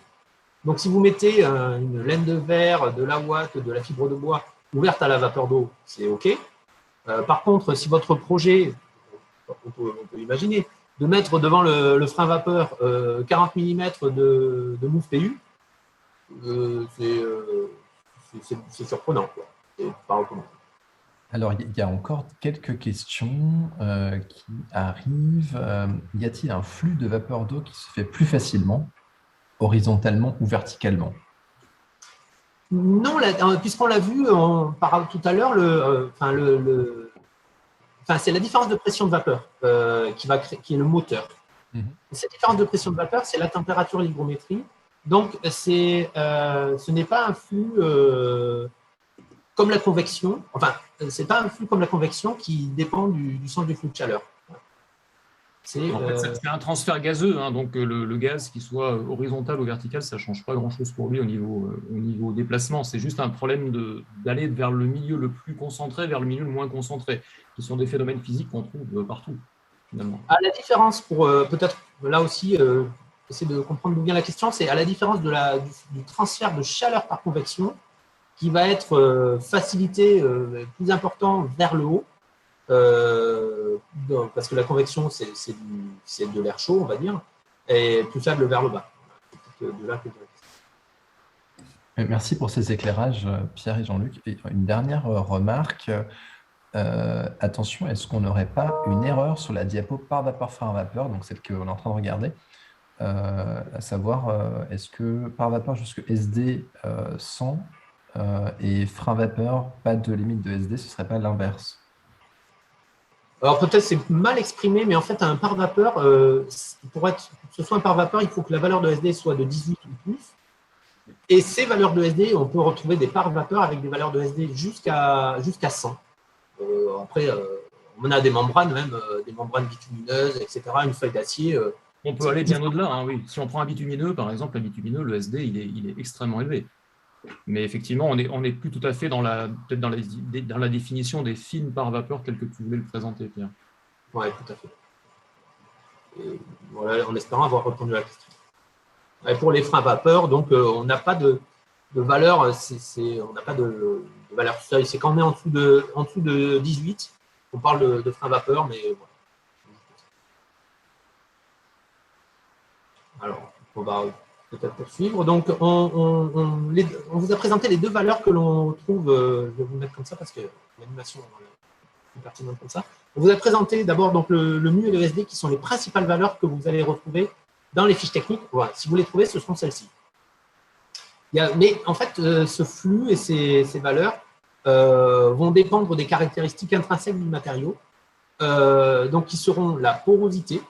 Donc, si vous mettez une laine de verre, de la ouate, de la fibre de bois ouverte à la vapeur d'eau, c'est OK. Par contre, si votre projet, on peut imaginer, de mettre devant le frein vapeur 40 mm de mousse PU, c'est surprenant, quoi. C'est pas recommandé. Alors, il y a encore quelques questions qui arrivent. Y a-t-il un flux de vapeur d'eau qui se fait plus facilement, horizontalement ou verticalement? Non, puisqu'on l'a vu tout à l'heure, c'est la différence de pression de vapeur qui est le moteur. Cette différence de pression de vapeur, c'est la température et l'hygrométrie. Donc, ce n'est pas un flux comme la convection. Enfin, c'est pas un flux comme la convection qui dépend du sens du flux de chaleur. C'est un transfert gazeux, hein, donc le gaz, qu'il soit horizontal ou vertical, ça ne change pas grand-chose pour lui au niveau déplacement. C'est juste un problème d'aller vers le milieu le plus concentré, vers le milieu le moins concentré, qui sont des phénomènes physiques qu'on trouve partout, finalement. À la différence, pour peut-être là aussi, essayer de comprendre d'où vient la question, c'est à la différence du transfert de chaleur par convection, qui va être facilité, plus important vers le haut, parce que la convection, c'est de l'air chaud, on va dire, et plus faible vers le bas. De là que Merci pour ces éclairages, Pierre et Jean-Luc. Et une dernière remarque. Attention, est-ce qu'on n'aurait pas une erreur sur la diapo par vapeur, frein vapeur, donc celle qu'on est en train de regarder, à savoir, est-ce que par vapeur jusque SD 100 et frein vapeur, pas de limite de SD, ce ne serait pas l'inverse? Alors peut-être c'est mal exprimé, mais en fait, un pare-vapeur, pour que ce soit un pare-vapeur, il faut que la valeur de SD soit de 18 ou plus. Et ces valeurs de SD, on peut retrouver des pare-vapeurs avec des valeurs de SD jusqu'à 100. Après, on a des membranes, même des membranes bitumineuses, etc., une feuille d'acier. On peut aller bien au-delà, hein, oui. Si on prend un bitumineux, par exemple, un bitumineux, le SD, il est extrêmement élevé. Mais effectivement, on n'est plus tout à fait dans la définition des films par vapeur tels que tu voulais le présenter, Pierre. Oui, tout à fait. Et voilà, en espérant avoir répondu à la question. Et pour les freins vapeur, donc on n'a pas de valeur, on n'a pas de valeur seuil. C'est quand on est en dessous de 18, on parle de freins vapeur, mais voilà. Alors, on va peut-être poursuivre. Donc, on vous a présenté les deux valeurs que l'on trouve, je vais vous mettre comme ça parce que l'animation est plus pertinente comme ça. On vous a présenté d'abord donc, le mu et le SD qui sont les principales valeurs que vous allez retrouver dans les fiches techniques. Voilà. Si vous les trouvez, ce seront celles-ci. Mais en fait, ce flux et ces valeurs vont dépendre des caractéristiques intrinsèques du matériau, donc qui seront la porosité.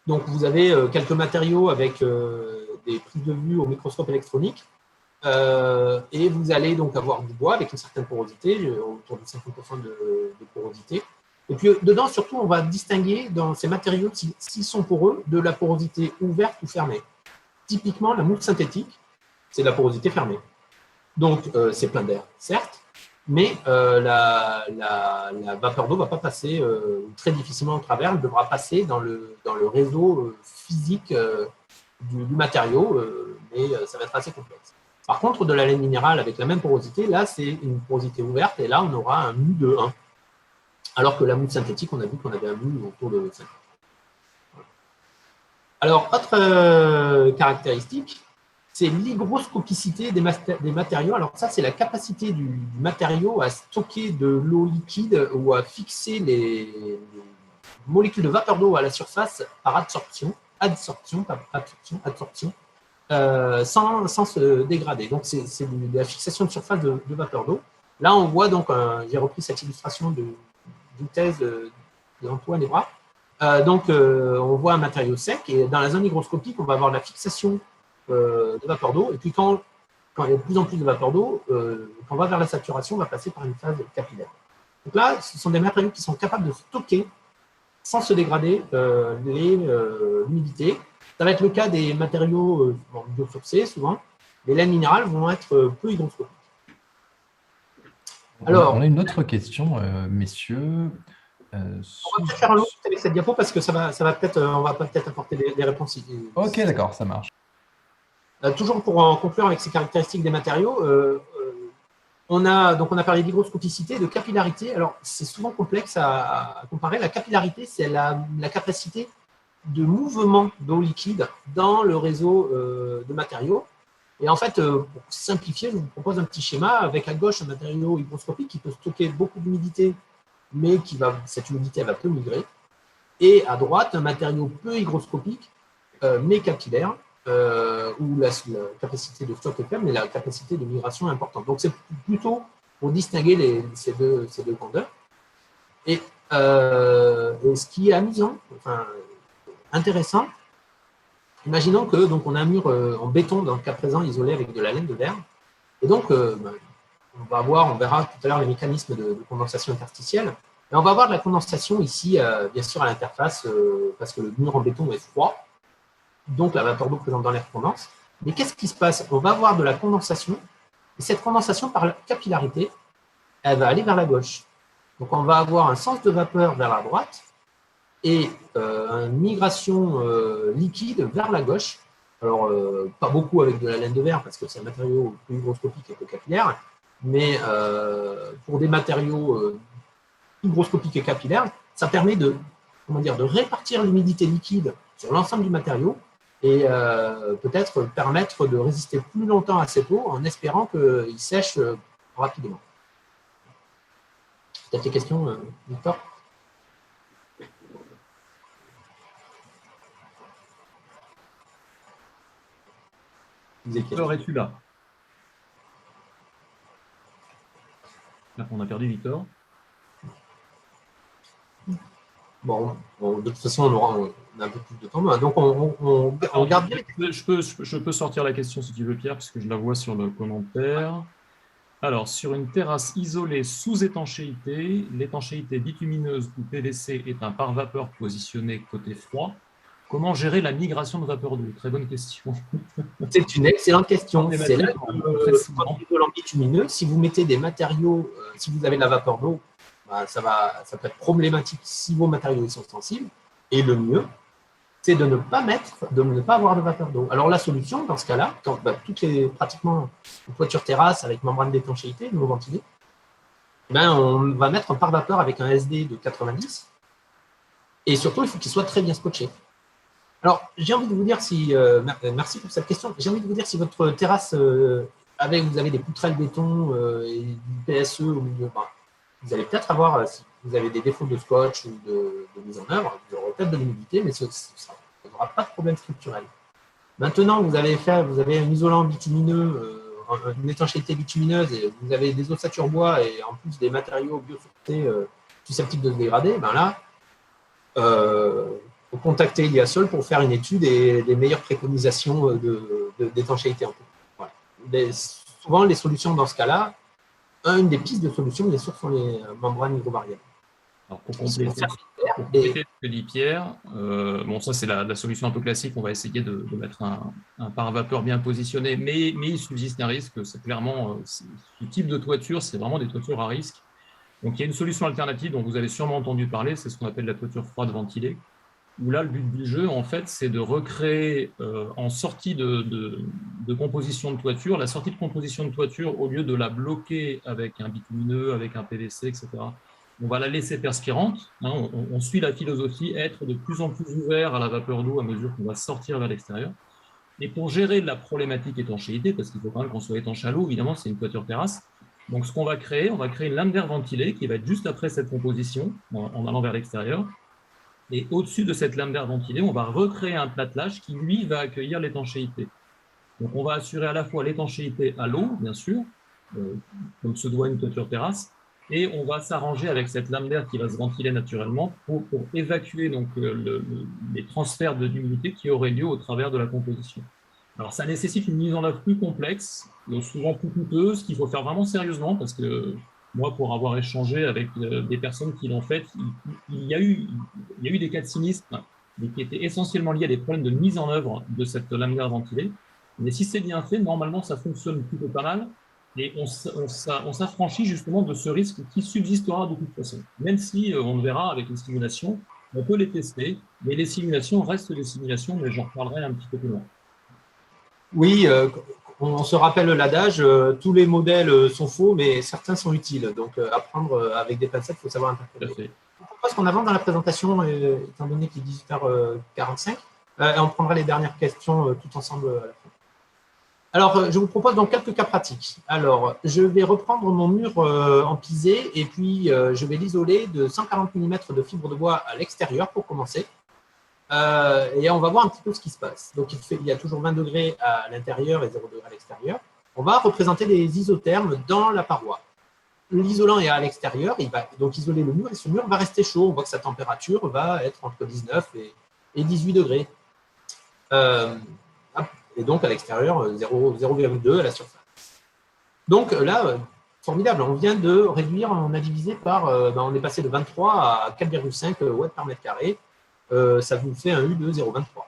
Donc, vous avez quelques matériaux avec des prises de vue au microscope électronique et vous allez donc avoir du bois avec une certaine porosité, autour de 50% de porosité. Et puis, dedans, surtout, on va distinguer dans ces matériaux, s'ils sont poreux, de la porosité ouverte ou fermée. Typiquement, la mousse synthétique, c'est de la porosité fermée. Donc, c'est plein d'air, certes, mais la vapeur d'eau ne va pas passer très difficilement au travers, elle devra passer dans le réseau physique du matériau, mais ça va être assez complexe. Par contre, de la laine minérale avec la même porosité, là, c'est une porosité ouverte, et là, on aura un mu de 1. Alors que la mousse synthétique, on a vu qu'on avait un mu autour de 5. Alors, autre caractéristique, c'est l'hygroscopicité des matériaux. Alors ça, c'est la capacité du matériau à stocker de l'eau liquide ou à fixer les molécules de vapeur d'eau à la surface par adsorption, sans se dégrader. Donc, c'est de la fixation de surface de vapeur d'eau. Là, on voit donc, j'ai repris cette illustration d'une thèse d'Antoine Hébrard, On voit un matériau sec et dans la zone hygroscopique, on va avoir la fixation de vapeur d'eau. Et puis, quand il y a de plus en plus de vapeur d'eau, quand on va vers la saturation, on va passer par une phase capillaire. Donc là, ce sont des matériaux qui sont capables de stocker sans se dégrader l'humidité. Ça va être le cas des matériaux biosourcés, souvent. Les laines minérales vont être peu hygroscopiques. Alors, on a une autre question, messieurs. On va peut-être faire un long avec cette diapo parce que on va peut-être apporter des réponses. Ok, d'accord, ça marche. Toujours pour en conclure avec ces caractéristiques des matériaux, on a parlé d'hygroscopicité, de capillarité. Alors, c'est souvent complexe à comparer. La capillarité, c'est la capacité de mouvement d'eau liquide dans le réseau de matériaux. Et en fait, pour simplifier, je vous propose un petit schéma avec à gauche un matériau hygroscopique qui peut stocker beaucoup d'humidité, mais cette humidité va peu migrer. Et à droite, un matériau peu hygroscopique, mais capillaire, où la capacité de stock est faible, mais la capacité de migration est importante. Donc, c'est plutôt pour distinguer ces deux grandeurs. Et ce qui est amusant, intéressant, imaginons que on a un mur en béton, dans le cas présent, isolé avec de la laine de verre. Et donc, on verra tout à l'heure les mécanismes de condensation interstitielle. Et on va avoir de la condensation ici, bien sûr, à l'interface, parce que le mur en béton est froid. Donc, la vapeur d'eau présente dans l'air condense. Mais qu'est-ce qui se passe? On va avoir de la condensation. Et cette condensation, par la capillarité, elle va aller vers la gauche. Donc, on va avoir un sens de vapeur vers la droite et une migration liquide vers la gauche. Alors, pas beaucoup avec de la laine de verre parce que c'est un matériau plus hygroscopique et peu capillaire, mais pour des matériaux hygroscopiques et capillaires, ça permet de répartir l'humidité liquide sur l'ensemble du matériau et peut-être permettre de résister plus longtemps à cette eau en espérant qu'il sèche rapidement. Peut-être des questions, Victor? Victor, es-tu là? Là, on a perdu Victor. Bon, de toute façon, on a un peu plus de temps. Donc, on garde bien. Je peux sortir la question si tu veux, Pierre, parce que je la vois sur le commentaire. Alors, sur une terrasse isolée sous étanchéité, l'étanchéité bitumineuse ou PVC est un pare-vapeur positionné côté froid. Comment gérer la migration de vapeur d'eau? Très bonne question. C'est une excellente question. C'est là que l'isolant bitumineux, si vous mettez des matériaux, si vous avez de la vapeur d'eau, ça peut être problématique si vos matériaux sont sensibles. Et le mieux, c'est de ne pas avoir de vapeur d'eau. Alors la solution, dans ce cas-là, quand pratiquement une toiture terrasse avec membrane d'étanchéité, non ventilée, on va mettre un pare-vapeur avec un SD de 90. Et surtout, il faut qu'il soit très bien scotché. Alors, j'ai envie de vous dire merci pour cette question. J'ai envie de vous dire si votre terrasse, vous avez des poutrelles béton et du PSE au milieu, vous allez peut-être avoir, si vous avez des défauts de scotch ou de mise en œuvre, vous aurez peut-être de l'humidité, mais ça n'aura pas de problème structurel. Maintenant, vous avez un isolant bitumineux, une étanchéité bitumineuse, et vous avez des ossatures bois et en plus des matériaux biosourcés susceptibles de se dégrader, là, faut contacter Eliasol pour faire une étude et des meilleures préconisations d'étanchéité. Voilà. Souvent, les solutions dans ce cas-là, une des pistes de solution, bien sûr, sont les membranes hygovariables. Alors, pour compléter ce que dit Pierre, ça c'est la solution un peu classique. On va essayer de mettre un pare-vapeur bien positionné, mais il subsiste un risque. C'est clairement ce type de toiture, c'est vraiment des toitures à risque. Donc, il y a une solution alternative dont vous avez sûrement entendu parler, c'est ce qu'on appelle la toiture froide ventilée. Où là, le but du jeu, en fait, c'est de recréer en sortie de composition de toiture, la sortie de composition de toiture, au lieu de la bloquer avec un bitumineux, avec un PVC, etc., on va la laisser perspirante. On suit la philosophie, être de plus en plus ouvert à la vapeur d'eau à mesure qu'on va sortir vers l'extérieur. Et pour gérer la problématique étanchéité, parce qu'il faut quand même qu'on soit étanche à l'eau, évidemment, c'est une toiture terrasse. Donc, ce qu'on va créer, on va créer une lame d'air ventilée qui va être juste après cette composition, en allant vers l'extérieur. Et au-dessus de cette lame d'air ventilée, on va recréer un platelage qui, lui, va accueillir l'étanchéité. Donc, on va assurer à la fois l'étanchéité à l'eau, bien sûr, comme se doit une toiture terrasse, et on va s'arranger avec cette lame d'air qui va se ventiler naturellement pour évacuer donc, les transferts d'humidité qui auraient lieu au travers de la composition. Alors, ça nécessite une mise en œuvre plus complexe, souvent plus coûteuse, qu'il faut faire vraiment sérieusement, parce que moi, pour avoir échangé avec des personnes qui l'ont fait, il y a eu des cas de sinistres, mais qui étaient essentiellement liés à des problèmes de mise en œuvre de cette lame d'air ventilée. Mais si c'est bien fait, normalement, ça fonctionne plutôt pas mal. Et on s'affranchit justement de ce risque qui subsistera de toute façon. Même si on le verra avec les simulations, on peut les tester, mais les simulations restent des simulations, mais j'en reparlerai un petit peu plus loin. Oui, on se rappelle l'adage, tous les modèles sont faux, mais certains sont utiles. Donc, apprendre avec des pincettes, il faut savoir interpréter. Je propose qu'on avance dans la présentation, étant donné qu'il est 18h45, et on prendra les dernières questions tout ensemble à la fin. Alors, je vous propose donc quelques cas pratiques. Alors, je vais reprendre mon mur en pisé et puis je vais l'isoler de 140 mm de fibre de bois à l'extérieur pour commencer. Et on va voir un petit peu ce qui se passe. Donc, il y a toujours 20 degrés à l'intérieur et 0 degré à l'extérieur. On va représenter des isothermes dans la paroi. L'isolant est à l'extérieur, il va donc isoler le mur et ce mur va rester chaud. On voit que sa température va être entre 19 et 18 degrés. Et donc, à l'extérieur, 0,2 à la surface. Donc là, formidable, on vient de réduire, on a divisé par, on est passé de 23 à 4,5 watts par mètre carré. Ça vous fait un U de 0,23.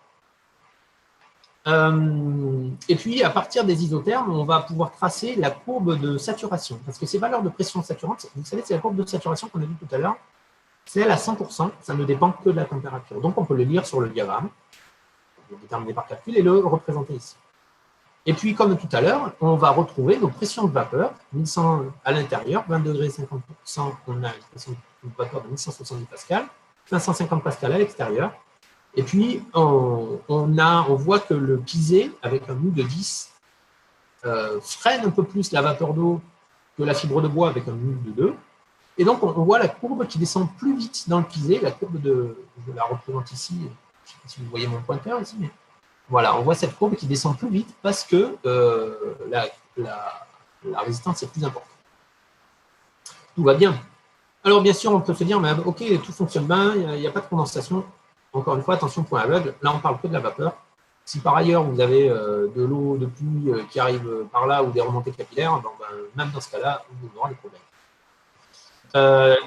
Et puis, à partir des isothermes, on va pouvoir tracer la courbe de saturation. Parce que ces valeurs de pression saturante, vous savez, c'est la courbe de saturation qu'on a vue tout à l'heure. C'est elle à 100%, ça ne dépend que de la température. Donc, on peut le lire sur le diagramme, déterminé par calcul, et le représenter ici. Et puis, comme tout à l'heure, on va retrouver nos pressions de vapeur, 1100 à l'intérieur, 20 degrés 50%, on a une pression de vapeur de 1170 pascal, 550 pascal à l'extérieur. Et puis, on voit que le pisé, avec un mu de 10, freine un peu plus la vapeur d'eau que la fibre de bois avec un mu de 2. Et donc, on voit la courbe qui descend plus vite dans le pisé, la courbe je la représente ici, je ne sais pas si vous voyez mon pointeur ici, mais voilà, on voit cette courbe qui descend plus vite parce que la résistance est plus importante. Tout va bien. Alors, bien sûr, on peut se dire, mais OK, tout fonctionne bien, il n'y a pas de condensation. Encore une fois, attention, point aveugle, là, on parle que de la vapeur. Si par ailleurs, vous avez de l'eau de pluie qui arrive par là ou des remontées capillaires, même dans ce cas-là, vous aurez des problèmes.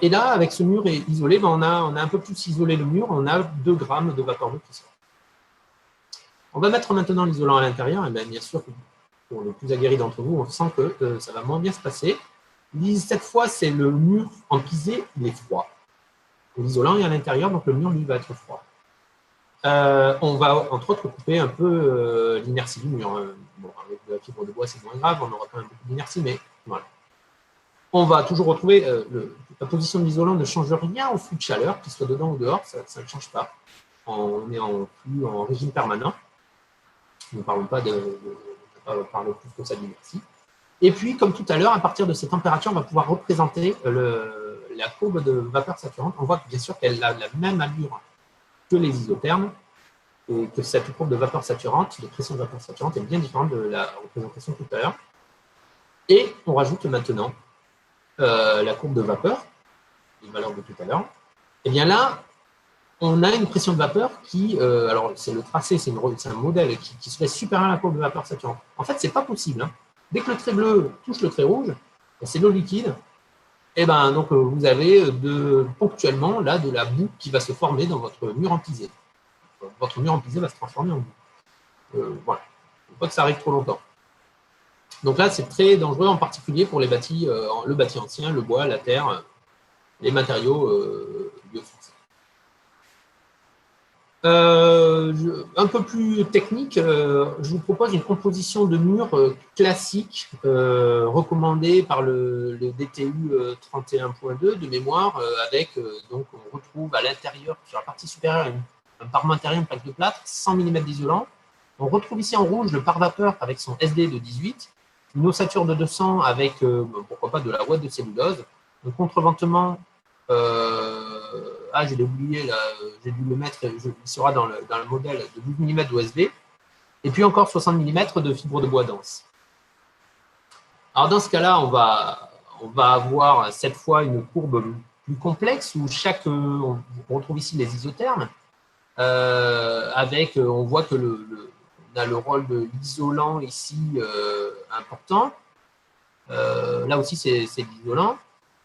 Et là, avec ce mur isolé, on a un peu plus isolé le mur, on a 2 grammes de vapeur d'eau qui sort. On va mettre maintenant l'isolant à l'intérieur, et bien sûr, pour les plus aguerris d'entre vous, on sent que ça va moins bien se passer. Cette fois, c'est le mur en pisé, il est froid. L'isolant est à l'intérieur, donc le mur, lui, va être froid. On va, entre autres, couper un peu l'inertie du mur. Bon, avec de la fibre de bois, c'est moins grave, on aura quand même beaucoup d'inertie, mais voilà. On va toujours retrouver, la position de l'isolant ne change rien au flux de chaleur, qu'il soit dedans ou dehors, ça ne change pas. On est en flux, en régime permanent. Nous ne parlons pas parler plus que ça d'inertie. Et puis, comme tout à l'heure, à partir de ces températures, on va pouvoir représenter la courbe de vapeur saturante. On voit que, bien sûr qu'elle a la même allure que les isothermes et que cette courbe de vapeur saturante, de pression de vapeur saturante, est bien différente de la représentation tout à l'heure. Et on rajoute maintenant la courbe de vapeur, les valeurs de tout à l'heure. Et bien là, on a une pression de vapeur qui, alors c'est le tracé, c'est un modèle qui se fait supérieur à la courbe de vapeur saturante. En fait, ce n'est pas possible. Hein. Dès que le trait bleu touche le trait rouge, c'est l'eau liquide, et donc vous avez ponctuellement là de la boue qui va se former dans votre mur en pisé. Votre mur en pisé va se transformer en boue. Voilà. Il ne faut pas que ça arrive trop longtemps. Donc là, c'est très dangereux, en particulier pour les bâtis, le bâti ancien, le bois, la terre, les matériaux biosourcés. Un peu plus technique, je vous propose une composition de mur classique recommandée par le DTU 31.2 de mémoire avec, donc on retrouve à l'intérieur, sur la partie supérieure, un parement intérieur, une plaque de plâtre, 100 mm d'isolant. On retrouve ici en rouge le pare-vapeur avec son SD de 18, une ossature de 200 avec, pourquoi pas, de la ouate de cellulose, un contreventement. J'ai oublié, j'ai dû le mettre, il sera dans le modèle de 12 mm d'OSB, et puis encore 60 mm de fibre de bois dense. Alors dans ce cas-là, on va avoir cette fois une courbe plus complexe où on retrouve ici les isothermes, avec, on voit que on a le rôle de l'isolant ici important. Là aussi, c'est l'isolant.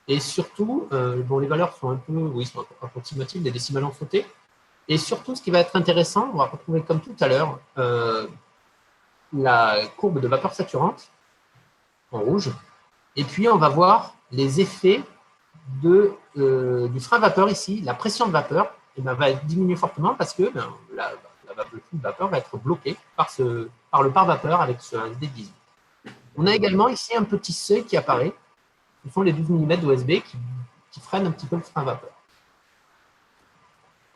Et surtout, bon, les valeurs sont un peu, oui, sont approximatives, des décimales ont sauté. Et surtout, ce qui va être intéressant, on va retrouver comme tout à l'heure la courbe de vapeur saturante en rouge. Et puis, on va voir les effets du frein vapeur ici. La pression de vapeur va diminuer fortement parce que le flux de vapeur va être bloqué par le pare-vapeur avec un SD18. On a également ici un petit seuil qui apparaît, qui sont les 12 mm d'OSB qui freinent un petit peu le frein vapeur.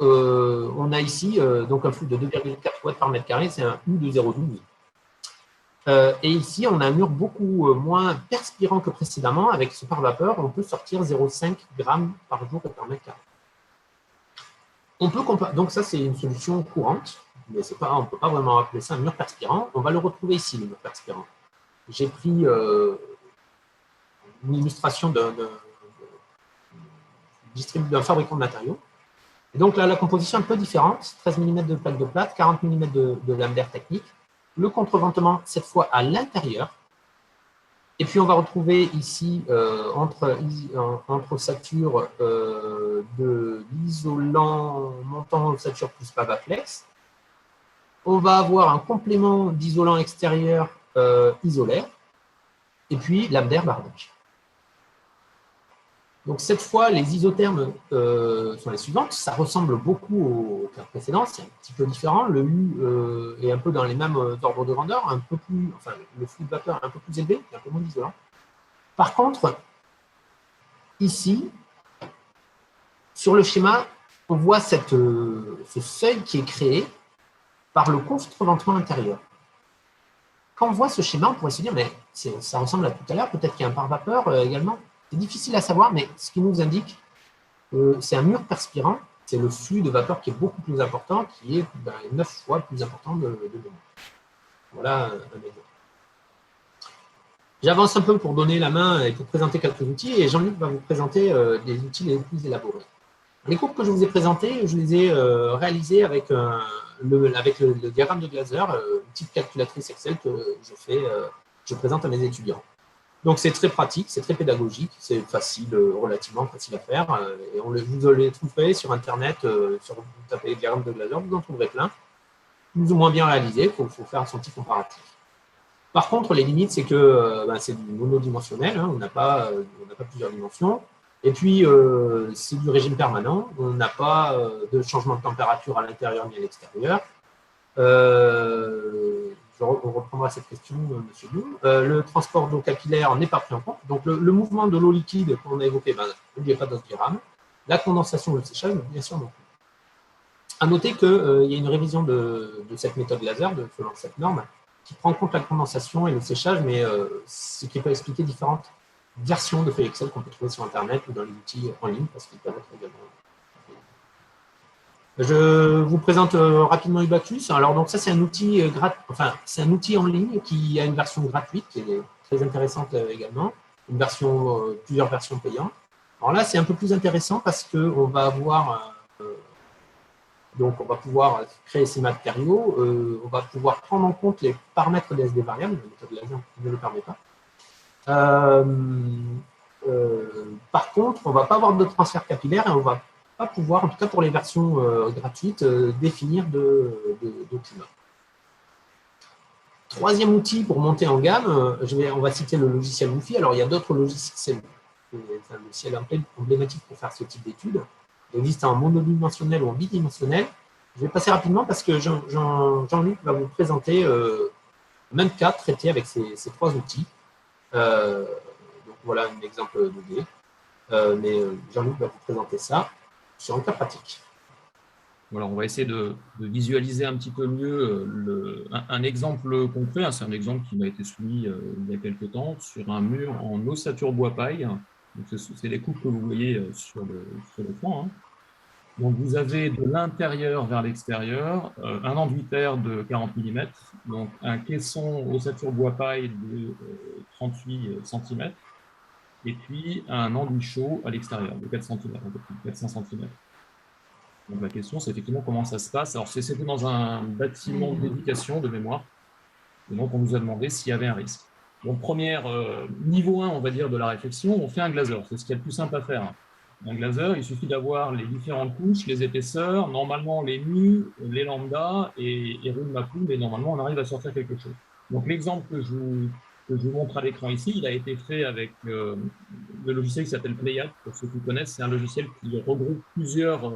On a ici donc un flux de 2,4 watts par mètre carré, c'est un U de 0,12. Et ici, on a un mur beaucoup moins perspirant que précédemment. Avec ce pare-vapeur, on peut sortir 0,5 g par jour et par mètre carré. Donc ça, c'est une solution courante, mais on ne peut pas vraiment appeler ça un mur perspirant. On va le retrouver ici, le mur perspirant. J'ai pris une illustration d'un fabricant de matériaux. Et donc là, la composition est un peu différente, 13 mm de plaque de plate, 40 mm de lame d'air technique. Le contreventement, cette fois à l'intérieur. Et puis, on va retrouver ici, entre ossature de l'isolant montant ossature plus Pavaflex. On va avoir un complément d'isolant extérieur isolaire. Et puis, lame d'air bardage. Donc, cette fois, les isothermes sont les suivantes. Ça ressemble beaucoup au cas précédent, c'est un petit peu différent. Le U est un peu dans les mêmes ordres de grandeur, un peu plus, enfin, le flux de vapeur est un peu plus élevé, un peu moins d'isolant. Par contre, ici, sur le schéma, on voit ce seuil qui est créé par le contreventement intérieur. Quand on voit ce schéma, on pourrait se dire, mais ça ressemble à tout à l'heure, peut-être qu'il y a un pare-vapeur également. C'est difficile à savoir, mais ce qui nous indique, c'est un mur perspirant, c'est le flux de vapeur qui est beaucoup plus important, qui est 9 fois plus important de mémoire. Voilà un exemple. J'avance un peu pour donner la main et pour présenter quelques outils, et Jean-Luc va vous présenter des outils les plus élaborés. Les courbes que je vous ai présentées, je les ai réalisées avec le diagramme de Glaser, une petite calculatrice Excel que je présente à mes étudiants. Donc, c'est très pratique, c'est très pédagogique, c'est facile, relativement facile à faire. Et vous les trouverez sur Internet, vous tapez le diagramme de Glaser, vous en trouverez plein, plus ou moins bien réalisé, il faut faire son petit comparatif. Par contre, les limites, c'est que c'est du monodimensionnel, on n'a pas plusieurs dimensions. Et puis, c'est du régime permanent, on n'a pas de changement de température à l'intérieur ni à l'extérieur. On reprendra cette question, M. Blum. Le transport d'eau capillaire n'est pas pris en compte. Donc, le mouvement de l'eau liquide qu'on a évoqué, n'oubliez pas dans ce diagramme. La condensation, le séchage, bien sûr, non plus. À noter qu'il y a une révision de cette méthode laser, selon cette norme, qui prend en compte la condensation et le séchage, mais ce qui peut expliquer différentes versions de feuilles Excel qu'on peut trouver sur Internet ou dans les outils en ligne, parce qu'ils peuvent être également. Je vous présente rapidement Ubacus. Alors, donc ça, c'est un outil c'est un outil en ligne qui a une version gratuite qui est très intéressante également, plusieurs versions payantes. Alors là, c'est un peu plus intéressant parce qu'on va avoir donc on va pouvoir créer ces matériaux, on va pouvoir prendre en compte les paramètres des SD variables, la méthode laser ne le permet pas. Par contre, on ne va pas avoir de transfert capillaire et on va pas pouvoir, en tout cas pour les versions gratuites, définir de climat. Troisième outil pour monter en gamme, on va citer le logiciel Woofy. Alors, il y a d'autres logiciels, c'est un logiciel emblématique pour faire ce type d'études. Il existe en monodimensionnel ou en bidimensionnel. Je vais passer rapidement parce que Jean-Luc va vous présenter le même cas traité avec ces trois outils. Donc, voilà un exemple de D. Mais Jean-Luc va vous présenter ça sur un cas pratique. Voilà, on va essayer de visualiser un petit peu mieux un exemple concret. C'est un exemple qui m'a été soumis il y a quelques temps sur un mur en ossature bois paille. C'est les coupes que vous voyez sur l'écran. Donc, vous avez de l'intérieur vers l'extérieur un enduitaire de 40 mm, donc un caisson ossature bois paille de 38 cm, et puis un enduit chaud à l'extérieur de 4 cm, 400 cm. Donc la question, c'est effectivement comment ça se passe. Alors c'était dans un bâtiment d'éducation de mémoire, et donc on nous a demandé s'il y avait un risque. Donc niveau 1, on va dire, de la réflexion, on fait un glaser. C'est ce qu'il y a de plus simple à faire. Un glaser, il suffit d'avoir les différentes couches, les épaisseurs, normalement les nus, les lambda et roule ma poule, et normalement on arrive à sortir quelque chose. Donc l'exemple que je vous montre à l'écran ici, il a été fait avec le logiciel qui s'appelle Playad, pour ceux qui connaissent. C'est un logiciel qui regroupe plusieurs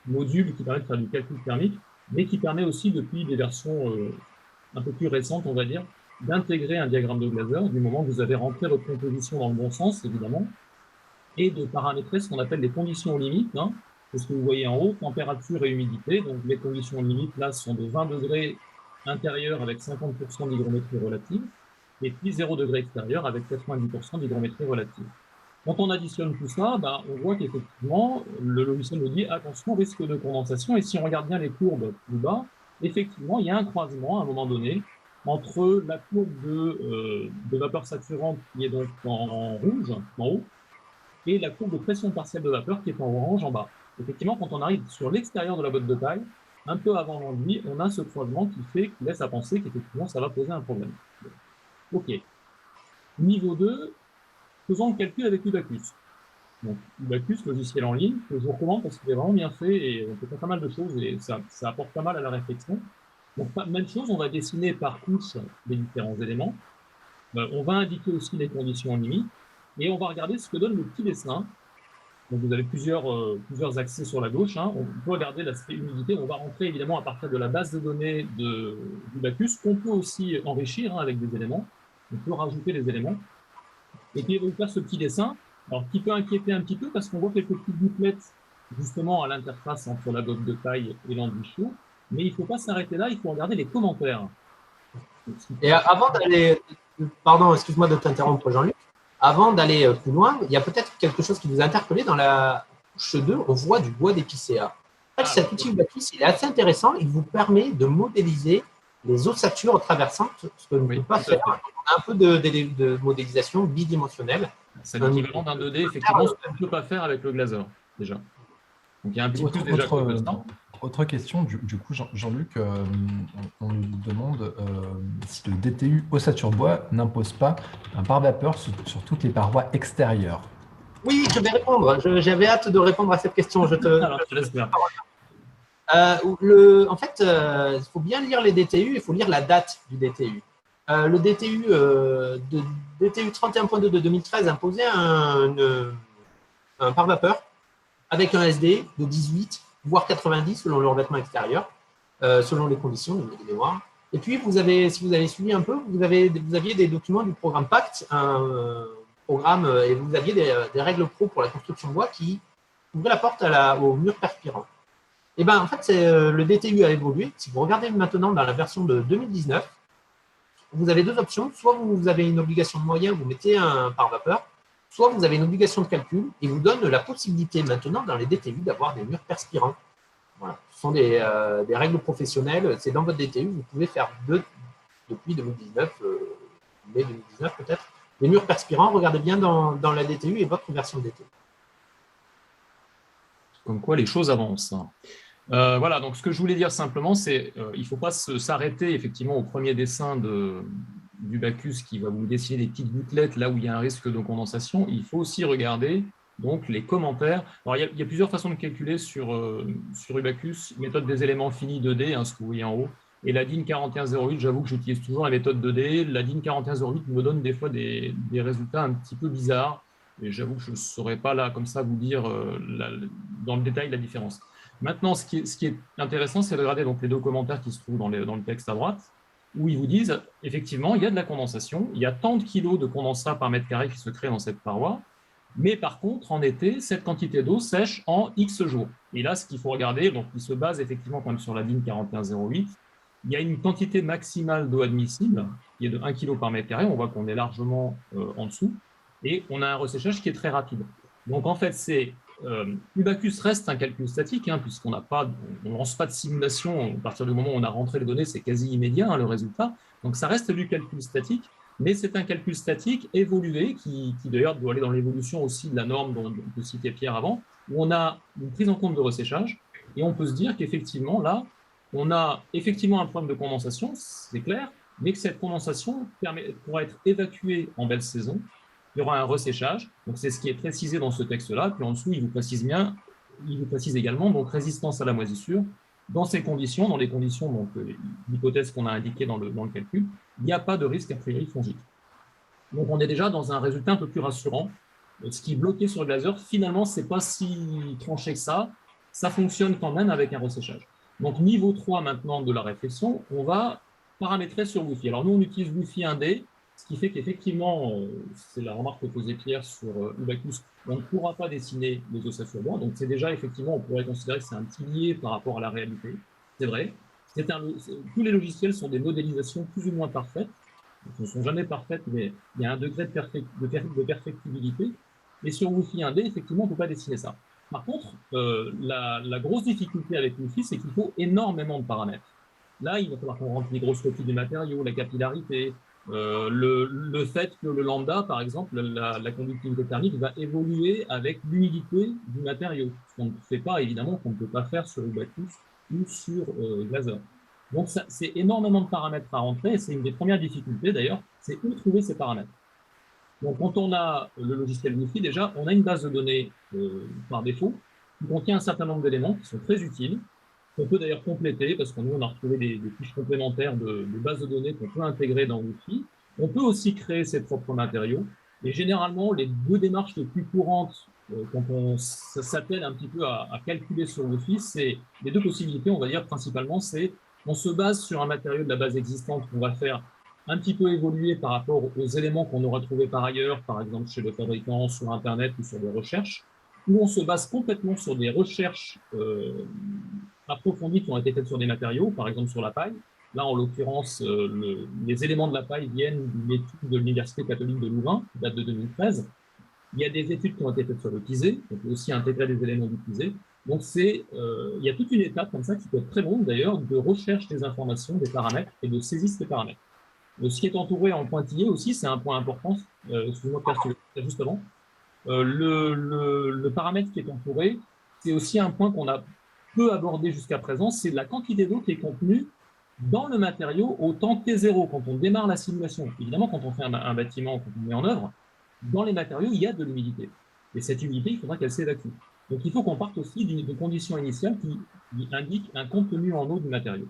modules qui permet de faire du calcul thermique, mais qui permet aussi, depuis des versions un peu plus récentes, on va dire, d'intégrer un diagramme de glaser du moment que vous avez rentré votre composition dans le bon sens, évidemment, et de paramétrer ce qu'on appelle les conditions limites. C'est ce que vous voyez en haut, température et humidité. Donc les conditions limites, là, sont de 20 degrés intérieur avec 50% d'hygrométrie relative, et puis 0 degré extérieur avec 90% d'hygrométrie relative. Quand on additionne tout ça, on voit qu'effectivement, le logiciel nous dit attention, risque de condensation. Et si on regarde bien les courbes plus bas, effectivement, il y a un croisement à un moment donné entre la courbe de vapeur saturante qui est donc en rouge, en haut, et la courbe de pression partielle de vapeur qui est en orange en bas. Effectivement, quand on arrive sur l'extérieur de la botte de paille, un peu avant l'enduit, on a ce croisement qui laisse à penser qu'effectivement, ça va poser un problème. OK. Niveau 2, faisons le calcul avec Ubacus. Donc, Ubacus, logiciel en ligne, que je vous recommande parce qu'il est vraiment bien fait et on peut faire pas mal de choses et ça apporte pas mal à la réflexion. Donc, même chose, on va dessiner par couche les différents éléments. On va indiquer aussi les conditions limites et on va regarder ce que donne le petit dessin. Donc, vous avez plusieurs accès sur la gauche. On peut regarder l'aspect humidité. On va rentrer évidemment à partir de la base de données d'Ubacus, qu'on peut aussi enrichir avec des éléments. On peut rajouter des éléments. Et puis, il va vous faire ce petit dessin, alors qui peut inquiéter un petit peu parce qu'on voit quelques petites gouttelettes justement à l'interface entre la botte de taille et l'enduit chaud. Mais il ne faut pas s'arrêter là, il faut regarder les commentaires. Et avant d'aller, pardon, excuse-moi de t'interrompre Jean-Luc, avant d'aller plus loin, il y a peut-être quelque chose qui vous a interpellé dans la couche 2, on voit du bois d'épicéa. Cet outil Ubacus, il est assez intéressant, il vous permet de modéliser les ossatures traversantes, ce que nous ne pouvons pas faire. On a un peu de modélisation bidimensionnelle. C'est l'équivalent d'un 2D, effectivement, ce qu'on ne peut pas faire avec le glaser, déjà. Donc, il y a un petit peu déjà autre question, du coup, Jean-Luc, on nous demande si le DTU ossature bois n'impose pas un pare-vapeur sur toutes les parois extérieures. Oui, je vais répondre. J'avais hâte de répondre à cette question. Alors, je te laisse faire. En fait, il faut bien lire les DTU, il faut lire la date du DTU. Le DTU, DTU 31.2 de 2013 imposait un pare-vapeur avec un SD de 18, voire 90 selon le revêtement extérieur, selon les conditions de mémoire. Et puis, si vous avez suivi un peu, vous aviez des documents du programme PACT, un programme, et vous aviez des règles pro pour la construction bois qui ouvraient la porte au mur perspirant. Et bien, en fait, le DTU a évolué. Si vous regardez maintenant dans la version de 2019, vous avez deux options. Soit vous avez une obligation de moyens, vous mettez un pare-vapeur, soit vous avez une obligation de calcul et vous donne la possibilité maintenant dans les DTU d'avoir des murs perspirants. Voilà. Ce sont des règles professionnelles. C'est dans votre DTU. Vous pouvez faire depuis 2019, mai 2019 peut-être, des murs perspirants. Regardez bien dans la DTU et votre version de DTU. Comme quoi les choses avancent. Voilà, donc ce que je voulais dire simplement, c'est qu'il ne faut pas s'arrêter effectivement au premier dessin d'Ubacus qui va vous dessiner des petites gouttelettes là où il y a un risque de condensation. Il faut aussi regarder donc, les commentaires. Alors, il y a plusieurs façons de calculer sur Ubacus, méthode des éléments finis 2D, ce que vous voyez en haut, et la DIN 4108, j'avoue que j'utilise toujours la méthode 2D. La DIN 4108 me donne des fois des résultats un petit peu bizarres, et j'avoue que je ne saurais pas là comme ça vous dire dans le détail la différence. Maintenant, ce qui est intéressant, c'est de regarder donc, les deux commentaires qui se trouvent dans le texte à droite, où ils vous disent, effectivement, il y a de la condensation, il y a tant de kilos de condensat par mètre carré qui se crée dans cette paroi, mais par contre, en été, cette quantité d'eau sèche en X jours. Et là, ce qu'il faut regarder, donc il se base effectivement quand même sur la DIN 4108, il y a une quantité maximale d'eau admissible, qui est de 1 kg par mètre carré, on voit qu'on est largement en dessous, et on a un resséchage qui est très rapide. Donc en fait, Ubacus reste un calcul statique, puisqu'on ne lance pas de simulation. À partir du moment où on a rentré les données, c'est quasi immédiat le résultat. Donc ça reste du calcul statique. Mais c'est un calcul statique évolué qui d'ailleurs doit aller dans l'évolution aussi de la norme dont citait Pierre avant, où on a une prise en compte de resséchage et on peut se dire qu'effectivement, là, on a effectivement un problème de condensation, c'est clair, mais que cette condensation pourra être évacuée en belle saison. Il y aura un resséchage, donc c'est ce qui est précisé dans ce texte-là. Puis en dessous, il vous précise également donc résistance à la moisissure. Dans ces conditions, dans les conditions, donc l'hypothèse qu'on a indiquée dans le calcul, il n'y a pas de risque a priori fongique. Donc on est déjà dans un résultat un peu plus rassurant. Ce qui est bloqué sur le glazer, finalement, ce n'est pas si tranché que ça. Ça fonctionne quand même avec un resséchage. Donc niveau 3 maintenant de la réflexion, on va paramétrer sur Wi-Fi. Alors nous, on utilise Wi-Fi 1D, ce qui fait qu'effectivement, c'est la remarque que posait Pierre sur Ubacus, on ne pourra pas dessiner les ossature bois. Donc c'est déjà, effectivement, on pourrait considérer que c'est un pilier par rapport à la réalité. C'est vrai. Tous les logiciels sont des modélisations plus ou moins parfaites. Elles ne sont jamais parfaites, mais il y a un degré de perfectibilité. Et sur Wi-Fi 1D, effectivement, on ne peut pas dessiner ça. Par contre, la grosse difficulté avec Wi-Fi, c'est qu'il faut énormément de paramètres. Là, il va falloir qu'on rentre l'hygroscopie des matériaux, la capillarité, le fait que le lambda, par exemple, la conductivité thermique va évoluer avec l'humidité du matériau. Ce qu'on ne fait pas, évidemment, qu'on ne peut pas faire sur Ubacus ou sur Glazer. Donc, c'est énormément de paramètres à rentrer. C'est une des premières difficultés, d'ailleurs, c'est où trouver ces paramètres. Donc, quand on a le logiciel Wi-Fi, déjà, on a une base de données par défaut qui contient un certain nombre d'éléments qui sont très utiles, qu'on peut d'ailleurs compléter, parce que nous, on a retrouvé des fiches complémentaires de bases de données qu'on peut intégrer dans Wi-Fi. On peut aussi créer ses propres matériaux. Et généralement, les deux démarches les plus courantes quand on s'attelle un petit peu à calculer sur Wi-Fi, c'est les deux possibilités, on va dire principalement, c'est on se base sur un matériau de la base existante qu'on va faire un petit peu évoluer par rapport aux éléments qu'on aura trouvés par ailleurs, par exemple chez le fabricant, sur Internet ou sur des recherches, ou on se base complètement sur des recherches approfondies qui ont été faites sur des matériaux, par exemple sur la paille. Là, en l'occurrence, les éléments de la paille viennent d'une étude de l'Université catholique de Louvain, qui date de 2013. Il y a des études qui ont été faites sur le pisé, on peut aussi intégrer des éléments du pisé. Donc, il y a toute une étape comme ça qui peut être très longue d'ailleurs, de recherche des informations, des paramètres et de saisie de ces paramètres. Ce qui est entouré en pointillé aussi, c'est un point important. Excuse-moi, juste avant. Le paramètre qui est entouré, c'est aussi un point qu'on a peu abordé jusqu'à présent, c'est la quantité d'eau qui est contenue dans le matériau au temps T0, quand on démarre la simulation. Évidemment, quand on fait un bâtiment, quand on met en œuvre, dans les matériaux, il y a de l'humidité. Et cette humidité, il faudra qu'elle s'évacue. Donc, il faut qu'on parte aussi de conditions initiales qui indiquent un contenu en eau du matériau.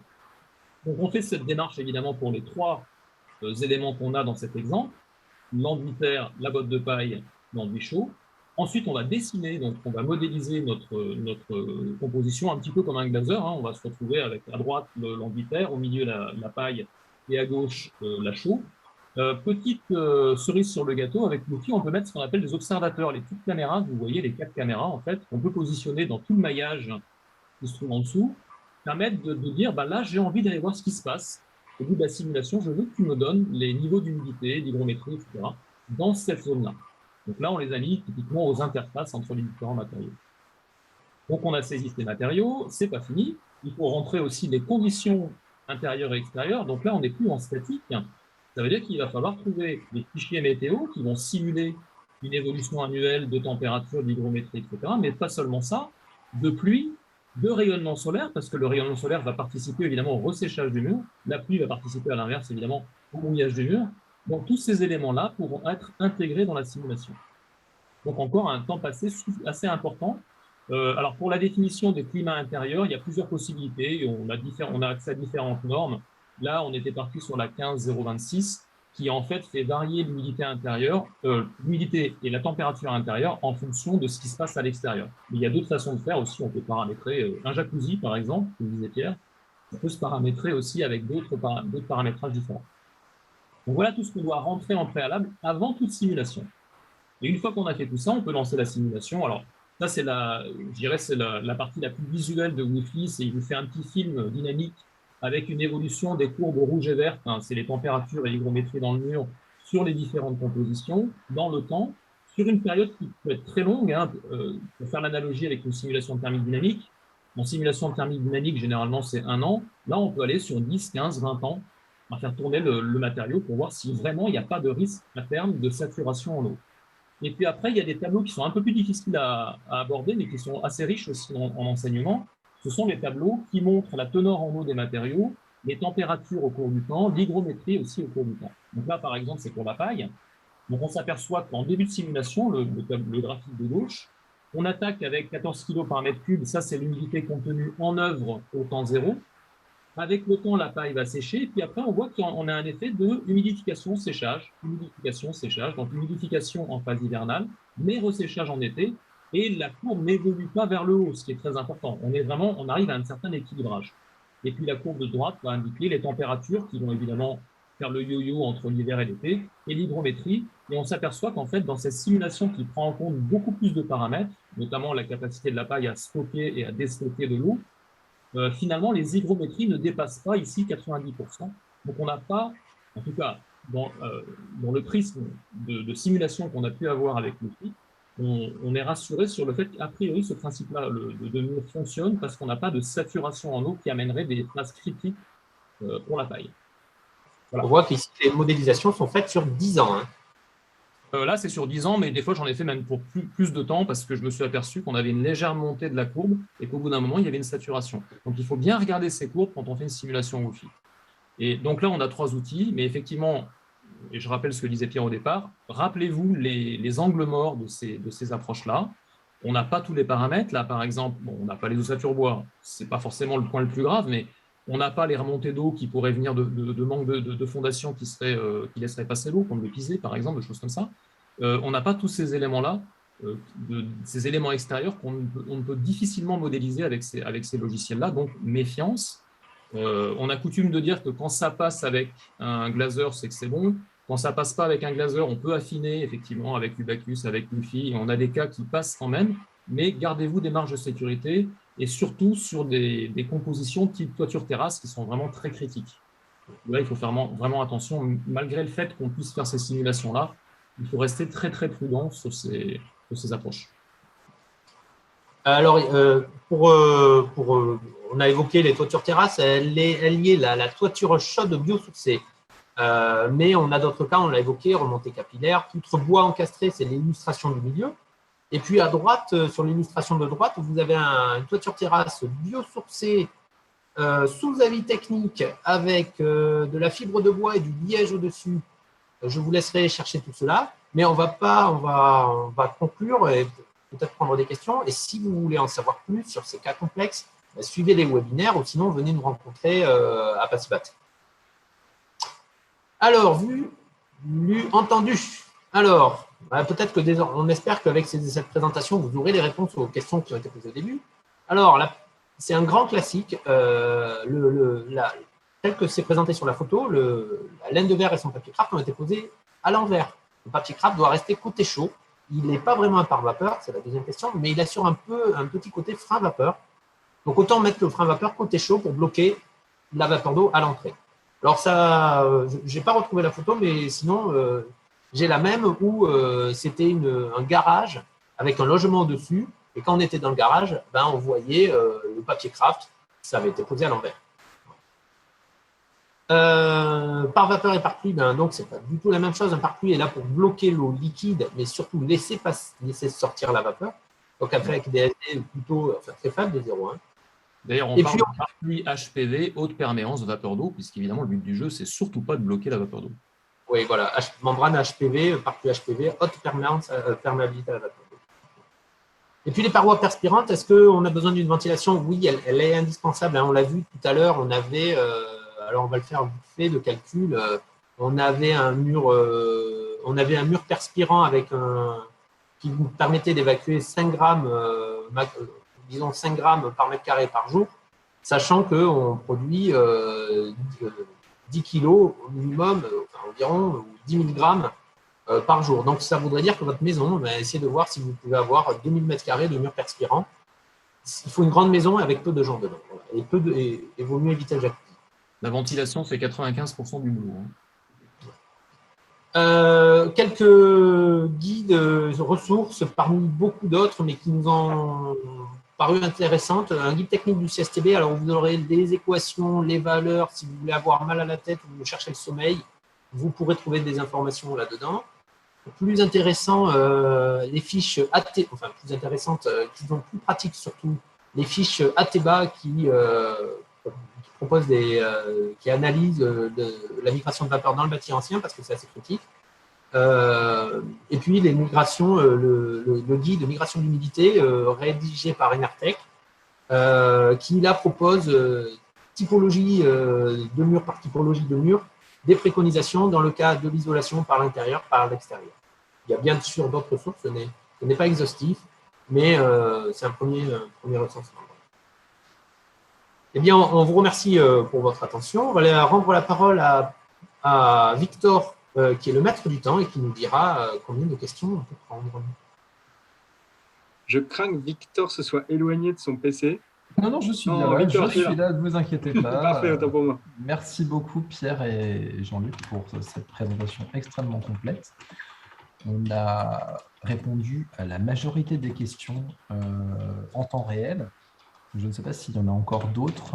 Donc, on fait cette démarche, évidemment, pour les trois éléments qu'on a dans cet exemple, l'enduit terre, la botte de paille, l'enduit chaud. Ensuite, on va dessiner, donc on va modéliser notre composition un petit peu comme un glazer. On va se retrouver avec à droite l'enduit terre, au milieu la paille et à gauche la chaux. Petite cerise sur le gâteau, avec l'outil, on peut mettre ce qu'on appelle des observateurs, les petites caméras, vous voyez les 4 caméras en fait, qu'on peut positionner dans tout le maillage qui se trouve en dessous, permettent de dire, là j'ai envie d'aller voir ce qui se passe. Au bout de la simulation, je veux que tu me donnes les niveaux d'humidité, d'hygrométrie, etc. dans cette zone-là. Donc là, on les a mis typiquement aux interfaces entre les différents matériaux. Donc on a saisi ces matériaux, c'est pas fini. Il faut rentrer aussi les conditions intérieures et extérieures. Donc là, on n'est plus en statique. Ça veut dire qu'il va falloir trouver des fichiers météo qui vont simuler une évolution annuelle de température, d'hygrométrie, etc. Mais pas seulement ça, de pluie, de rayonnement solaire, parce que le rayonnement solaire va participer évidemment au resséchage du mur. La pluie va participer à l'inverse, évidemment, au mouillage du mur. Donc tous ces éléments-là pourront être intégrés dans la simulation. Donc encore un temps passé assez important. Alors pour la définition des climats intérieurs, il y a plusieurs possibilités. On a accès à différentes normes. Là, on était parti sur la 15026, qui en fait fait varier l'humidité intérieure, l'humidité et la température intérieure en fonction de ce qui se passe à l'extérieur. Mais il y a d'autres façons de faire aussi. On peut paramétrer un jacuzzi, par exemple, comme disait Pierre. On peut se paramétrer aussi avec d'autres paramétrages différents. Donc voilà tout ce qu'on doit rentrer en préalable avant toute simulation. Et une fois qu'on a fait tout ça, on peut lancer la simulation. Alors ça, c'est la partie la plus visuelle de Wi-Fi. Il vous fait un petit film dynamique avec une évolution des courbes rouges et vertes. C'est les températures et l'hygrométrie dans le mur sur les différentes compositions, dans le temps, sur une période qui peut être très longue. Pour faire l'analogie avec une simulation thermique dynamique, en simulation thermique dynamique, généralement, c'est 1 an. Là, on peut aller sur 10, 15, 20 ans à faire tourner le matériau pour voir si vraiment il n'y a pas de risque à terme de saturation en eau. Et puis après, il y a des tableaux qui sont un peu plus difficiles à aborder, mais qui sont assez riches aussi en enseignement. Ce sont les tableaux qui montrent la teneur en eau des matériaux, les températures au cours du temps, l'hygrométrie aussi au cours du temps. Donc là, par exemple, c'est pour la paille. Donc on s'aperçoit qu'en début de simulation, le graphique de gauche, on attaque avec 14 kg par mètre cube. Ça, c'est l'humidité contenue en œuvre au temps zéro. Avec le temps, la paille va sécher, et puis après, on voit qu'on a un effet de humidification-séchage. Humidification-séchage, donc humidification en phase hivernale, mais resséchage en été, et la courbe n'évolue pas vers le haut, ce qui est très important. On arrive à un certain équilibrage. Et puis la courbe de droite va indiquer les températures qui vont évidemment faire le yo-yo entre l'hiver et l'été, et l'hygrométrie. Et on s'aperçoit qu'en fait, dans cette simulation qui prend en compte beaucoup plus de paramètres, notamment la capacité de la paille à stocker et à déstocker de l'eau, finalement, les hygrométries ne dépassent pas ici 90%. Donc, on n'a pas, en tout cas, dans le prisme de simulation qu'on a pu avoir avec l'outil, on est rassuré sur le fait qu'a priori, ce principe-là de mur fonctionne parce qu'on n'a pas de saturation en eau qui amènerait des phases critiques pour la paille. Voilà. On voit qu'ici, les modélisations sont faites sur 10 ans. Hein. Là, c'est sur 10 ans, mais des fois, j'en ai fait même pour plus de temps parce que je me suis aperçu qu'on avait une légère montée de la courbe et qu'au bout d'un moment, il y avait une saturation. Donc, il faut bien regarder ces courbes quand on fait une simulation Wi-Fi. Et donc là, on a 3 outils, mais effectivement, et je rappelle ce que disait Pierre au départ, rappelez-vous les angles morts de ces approches-là. On n'a pas tous les paramètres. Là, par exemple, on n'a pas les ossatures bois, ce n'est pas forcément le point le plus grave, mais on n'a pas les remontées d'eau qui pourraient venir de manque de fondation qui laisserait passer l'eau, comme le pisé, par exemple, des choses comme ça. On n'a pas tous ces éléments-là, ces éléments extérieurs qu'on ne peut difficilement modéliser avec ces logiciels-là. Donc, méfiance. On a coutume de dire que quand ça passe avec un glazeur, c'est que c'est bon. Quand ça ne passe pas avec un glazeur, on peut affiner, effectivement, avec Ubacus, avec Wi-Fi. Et on a des cas qui passent quand même, mais gardez-vous des marges de sécurité et surtout sur des compositions type toiture-terrasse qui sont vraiment très critiques. Là, il faut faire vraiment attention. Malgré le fait qu'on puisse faire ces simulations-là, il faut rester très, très prudent sur ces approches. Alors, on a évoqué les toitures-terrasses. Elle est liée à la toiture chaude biosourcée. Mais on a d'autres cas, on l'a évoqué, remontée capillaire, poutre bois encastré, c'est l'illustration du milieu. Et puis à droite, sur l'illustration de droite, vous avez une toiture terrasse biosourcée sous avis technique avec de la fibre de bois et du liège au-dessus. Je vous laisserai chercher tout cela, mais on va conclure et peut-être prendre des questions. Et si vous voulez en savoir plus sur ces cas complexes, suivez les webinaires ou sinon venez nous rencontrer à Passibat. Alors, vu, entendu. Alors, peut-être que on espère qu'avec cette présentation, vous aurez les réponses aux questions qui ont été posées au début. Alors, c'est un grand classique. Tel que c'est présenté sur la photo, la laine de verre et son papier craft ont été posés à l'envers. Le papier craft doit rester côté chaud. Il n'est pas vraiment un pare-vapeur, c'est la deuxième question, mais il assure un petit côté frein-vapeur. Donc, autant mettre le frein-vapeur côté chaud pour bloquer la vapeur d'eau à l'entrée. Alors, ça, je n'ai pas retrouvé la photo, mais sinon, j'ai la même où c'était un garage avec un logement au-dessus. Et quand on était dans le garage, on voyait le papier craft, ça avait été posé à l'envers. Par vapeur et par pluie, donc c'est pas du tout la même chose. Un pare-pluie est là pour bloquer l'eau liquide, mais surtout laisser sortir la vapeur. Donc avec des SD plutôt très faibles, des 0,1. D'ailleurs, on parle de pare-pluie HPV, haute perméance de vapeur d'eau, puisqu'évidemment, le but du jeu, c'est surtout pas de bloquer la vapeur d'eau. Oui, voilà, membrane HPV, pare-pluie HPV, haute perméabilité à la vapeur d'eau. Et puis les parois perspirantes, est-ce qu'on a besoin d'une ventilation? Oui, elle est indispensable. On l'a vu tout à l'heure, on avait, alors on va le faire vite fait de calcul, on avait un mur perspirant qui vous permettait d'évacuer 5 grammes, disons 5 grammes par mètre carré par jour, sachant qu'on produit 10 kilos au minimum, environ 10 000 grammes par jour. Donc, ça voudrait dire que votre maison, essayez de voir si vous pouvez avoir 2000 mètres carrés de murs perspirants. Il faut une grande maison avec peu de gens dedans. Voilà. Et vaut mieux éviter le jacuzzi. La ventilation, c'est 95% du boulot. Quelques guides, ressources parmi beaucoup d'autres, mais qui nous ont paru intéressantes. Un guide technique du CSTB, alors vous aurez des équations, les valeurs, si vous voulez avoir mal à la tête ou vous cherchez le sommeil, vous pourrez trouver des informations là-dedans. Plus intéressant, les fiches enfin plus intéressantes, qui sont plus pratiques surtout, les fiches ATEBA qui proposent qui analysent la migration de vapeur dans le bâti ancien parce que c'est assez critique. Et puis les migrations, le guide de migration d'humidité rédigé par Enertech, qui là propose typologie de mur par typologie de mur, des préconisations dans le cas de l'isolation par l'intérieur, par l'extérieur. Il y a bien sûr d'autres sources, ce n'est pas exhaustif, mais c'est un premier recensement. Eh bien, on vous remercie pour votre attention. On va aller rendre la parole à Victor, qui est le maître du temps et qui nous dira combien de questions on peut prendre. Je crains que Victor se soit éloigné de son PC. Non, je suis Non, bien là, Victor, je suis là, ne vous inquiétez pas. Parfait, autant pour moi. Merci beaucoup Pierre et Jean-Luc pour cette présentation extrêmement complète. On a répondu à la majorité des questions en temps réel. Je ne sais pas s'il y en a encore d'autres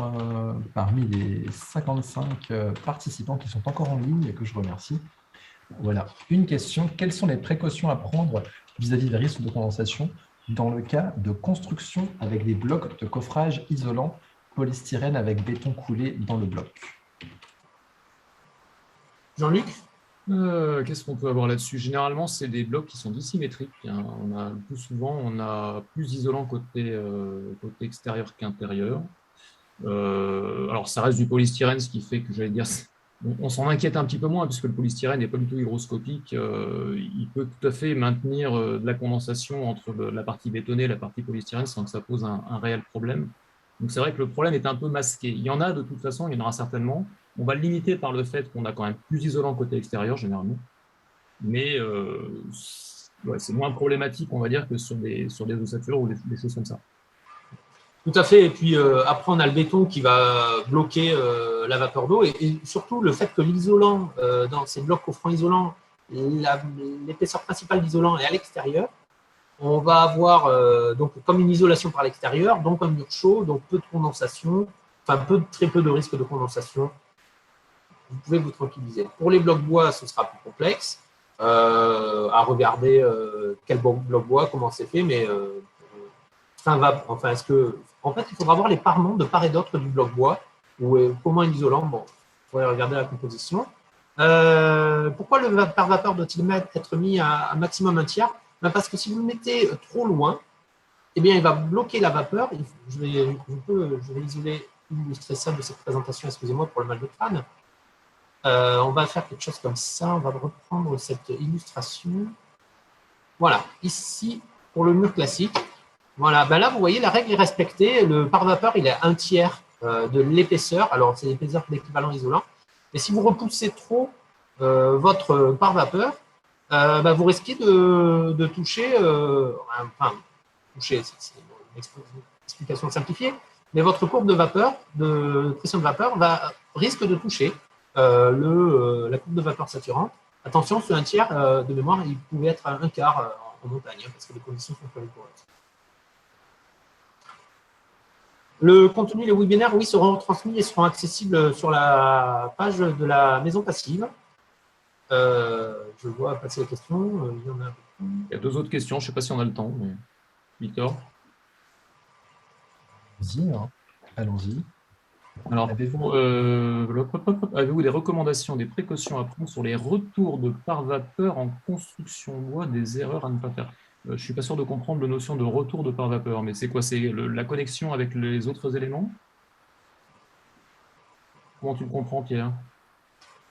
parmi les 55 participants qui sont encore en ligne et que je remercie. Voilà, une question. Quelles sont les précautions à prendre vis-à-vis des risques de condensation dans le cas de construction avec des blocs de coffrage isolants polystyrène avec béton coulé dans le bloc? Jean-Luc? Qu'est-ce qu'on peut avoir là-dessus? Généralement, c'est des blocs qui sont dissymétriques. Hein. Plus souvent, on a plus d'isolant côté extérieur qu'intérieur. Alors, ça reste du polystyrène, ce qui fait que, j'allais dire, on s'en inquiète un petit peu moins, puisque le polystyrène n'est pas du tout hygroscopique. Il peut tout à fait maintenir de la condensation entre la partie bétonnée et la partie polystyrène sans que ça pose un réel problème. Donc, c'est vrai que le problème est un peu masqué. Il y en a de toute façon, il y en aura certainement. On va le limiter par le fait qu'on a quand même plus d'isolant côté extérieur, généralement. Mais c'est moins problématique, on va dire, que sur des ossatures ou des choses comme ça. Tout à fait. Et puis, après, on a le béton qui va bloquer la vapeur d'eau. Et surtout, le fait que l'isolant, dans ces blocs coffrants isolants, l'épaisseur principale d'isolant est à l'extérieur. On va avoir donc, comme une isolation par l'extérieur, donc un mur chaud, donc peu de condensation, enfin très peu de risque de condensation. Vous pouvez vous tranquilliser. Pour les blocs bois, ce sera plus complexe à regarder quel bloc bois, comment c'est fait, mais en fait, il faudra voir les parements de part et d'autre du bloc bois ou comment un isolant. Bon, il faudrait regarder la composition. Pourquoi le par-vapeur doit-il être mis à maximum un tiers? Parce que si vous le mettez trop loin, eh bien, il va bloquer la vapeur. Je vais illustrer ça de cette présentation, excusez-moi pour le mal de crâne. On va faire quelque chose comme ça. On va reprendre cette illustration. Voilà, ici, pour le mur classique. Voilà, ben là, vous voyez, la règle est respectée. Le pare-vapeur, il est un tiers de l'épaisseur. Alors, c'est l'épaisseur d'équivalent isolant. Et si vous repoussez trop votre pare-vapeur, vous risquez de toucher, toucher, c'est une explication simplifiée, mais votre courbe de vapeur, de pression de vapeur, risque de toucher la courbe de vapeur saturante. Attention, sur un tiers de mémoire, il pouvait être un quart en montagne, parce que les conditions sont très rigoureuses. Le contenu, les webinaires, oui, seront retransmis et seront accessibles sur la page de la maison passive. Je vois passer les questions. Il y a deux autres questions, je ne sais pas si on a le temps, mais Victor. Allons-y. Alors, avez-vous des recommandations, des précautions à prendre sur les retours de pare-vapeur en construction bois, des erreurs à ne pas faire? Je ne suis pas sûr de comprendre la notion de retour de pare-vapeur, mais c'est quoi? C'est la connexion avec les autres éléments? Comment tu le comprends, Pierre?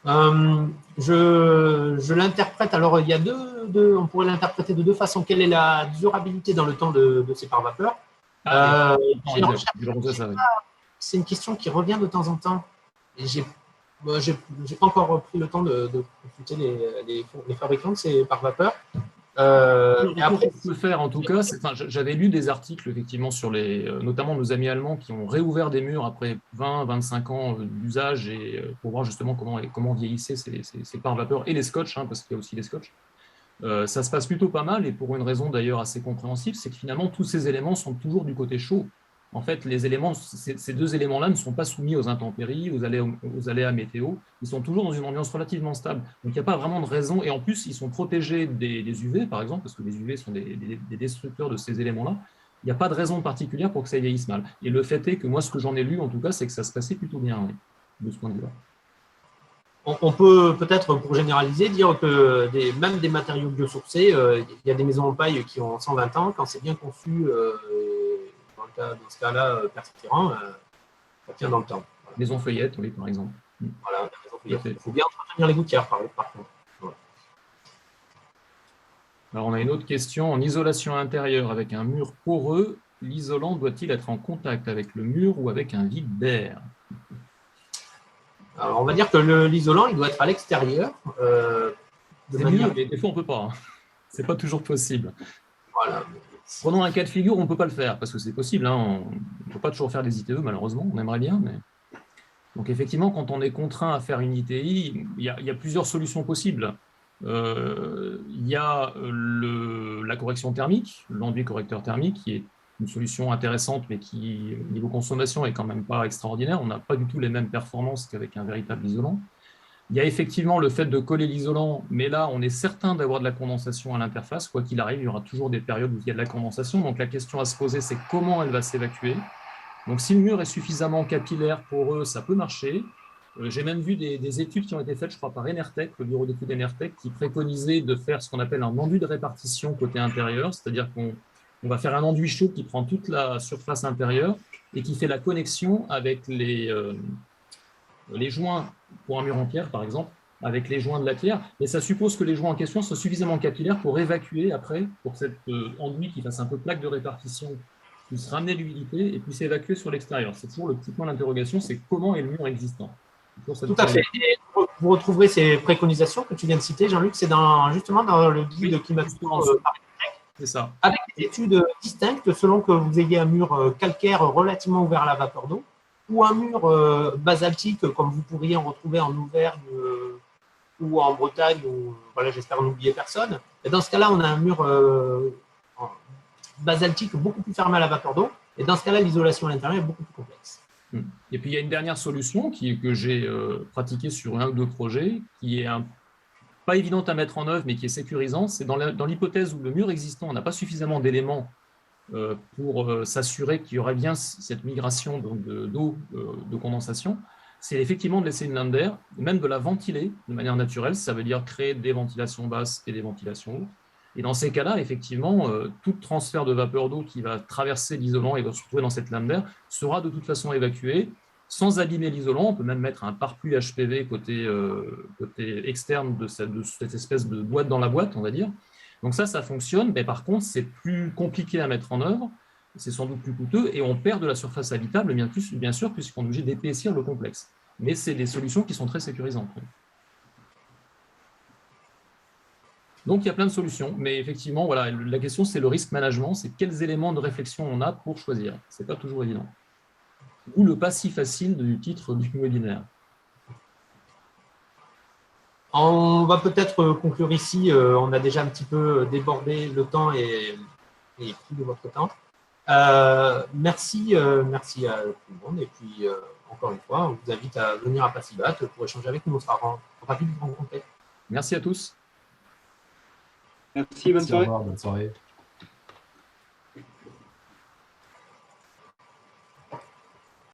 Je l'interprète, alors il y a on pourrait l'interpréter de deux façons. Quelle est la durabilité dans le temps de ces pare-vapeurs? C'est une question qui revient de temps en temps. Je n'ai pas encore pris le temps de consulter les fabricants de ces pare-vapeurs. Et après, ce qu'on peut faire, en tout cas, j'avais lu des articles, effectivement, sur notamment nos amis allemands qui ont réouvert des murs après 20-25 ans d'usage et pour voir justement comment vieillissaient ces pare-vapeurs et les scotch, hein, parce qu'il y a aussi les scotch. Ça se passe plutôt pas mal et pour une raison d'ailleurs assez compréhensible, c'est que finalement, tous ces éléments sont toujours du côté chaud. En fait, ces deux éléments-là ne sont pas soumis aux intempéries, aux aléas météo. Ils sont toujours dans une ambiance relativement stable. Donc, il n'y a pas vraiment de raison. Et en plus, ils sont protégés des UV, par exemple, parce que les UV sont des destructeurs de ces éléments-là. Il n'y a pas de raison particulière pour que ça vieillisse mal. Et le fait est que moi, ce que j'en ai lu, en tout cas, c'est que ça se passait plutôt bien, oui, de ce point de vue-là. On peut peut-être, pour généraliser, dire que même des matériaux biosourcés, il y a des maisons en paille qui ont 120 ans. Quand c'est bien conçu, dans ce cas-là, persévérant, ça tient dans le temps. Voilà. Maison feuillette, oui, par exemple. Voilà, il faut bien entretenir les gouttières, par contre. Voilà. Alors, on a une autre question. En isolation intérieure avec un mur poreux, l'isolant doit-il être en contact avec le mur ou avec un vide d'air? Alors, on va dire que l'isolant, il doit être à l'extérieur. C'est mieux, mais des fois, on ne peut pas. Hein. Ce n'est pas toujours possible. Voilà. Prenons un cas de figure où on ne peut pas le faire, parce que c'est possible. Hein. On ne peut pas toujours faire des ITE, malheureusement. On aimerait bien. Mais... Donc, effectivement, quand on est contraint à faire une ITI, il y a plusieurs solutions possibles. Il y a la correction thermique, l'enduit correcteur thermique, qui est une solution intéressante, mais qui, niveau consommation, est quand même pas extraordinaire. On n'a pas du tout les mêmes performances qu'avec un véritable isolant. Il y a effectivement le fait de coller l'isolant, mais là, on est certain d'avoir de la condensation à l'interface. Quoi qu'il arrive, il y aura toujours des périodes où il y a de la condensation. Donc, la question à se poser, c'est comment elle va s'évacuer. Donc, si le mur est suffisamment capillaire pour eux, ça peut marcher. J'ai même vu des études qui ont été faites, je crois, par Enertech, le bureau d'études Enertech, qui préconisait de faire ce qu'on appelle un enduit de répartition côté intérieur, c'est-à-dire qu'on va faire un enduit chaud qui prend toute la surface intérieure et qui fait la connexion avec les joints pour un mur en pierre, par exemple, avec les joints de la pierre. Et ça suppose que les joints en question soient suffisamment capillaires pour évacuer après, pour que cet enduit qui fasse un peu plaque de répartition puisse ramener l'humidité et puisse évacuer sur l'extérieur. C'est toujours le petit point d'interrogation, c'est comment est le mur existant. Tout à fait. Et vous retrouverez ces préconisations que tu viens de citer, Jean-Luc, c'est justement dans le guide climato c'est ça. Avec des études distinctes selon que vous ayez un mur calcaire relativement ouvert à la vapeur d'eau ou un mur basaltique comme vous pourriez en retrouver en Auvergne ou en Bretagne, ou voilà, j'espère n'oublier personne. Et dans ce cas-là, on a un mur basaltique beaucoup plus fermé à la vapeur d'eau. Et dans ce cas-là, l'isolation à l'intérieur est beaucoup plus complexe. Et puis, il y a une dernière solution que j'ai pratiquée sur un ou deux projets, qui est pas évidente à mettre en œuvre, mais qui est sécurisante. C'est dans l'hypothèse où le mur existant n'a pas suffisamment d'éléments pour s'assurer qu'il y aurait bien cette migration d'eau, de condensation. C'est effectivement de laisser une lame d'air, même de la ventiler de manière naturelle. Ça veut dire créer des ventilations basses et des ventilations hautes. Et dans ces cas-là, effectivement, tout transfert de vapeur d'eau qui va traverser l'isolant et va se retrouver dans cette lame d'air sera de toute façon évacué sans abîmer l'isolant. On peut même mettre un pare-pluie HPV côté externe de cette espèce de boîte dans la boîte, on va dire. Donc ça fonctionne, mais par contre, c'est plus compliqué à mettre en œuvre, c'est sans doute plus coûteux, et on perd de la surface habitable, bien sûr, puisqu'on est obligé d'épaissir le complexe. Mais c'est des solutions qui sont très sécurisantes. Donc, il y a plein de solutions, mais effectivement, voilà, la question, c'est le risque management, c'est quels éléments de réflexion on a pour choisir. Ce n'est pas toujours évident. Ou le pas si facile du titre du webinaire. On va peut-être conclure ici. On a déjà un petit peu débordé le temps et pris de votre temps. Merci à tout le monde. Et puis, encore une fois, on vous invite à venir à Passibat pour échanger avec nous. On sera ravis de vous rencontrer. Merci à tous. Merci, bonne soirée. Au revoir, bonne soirée.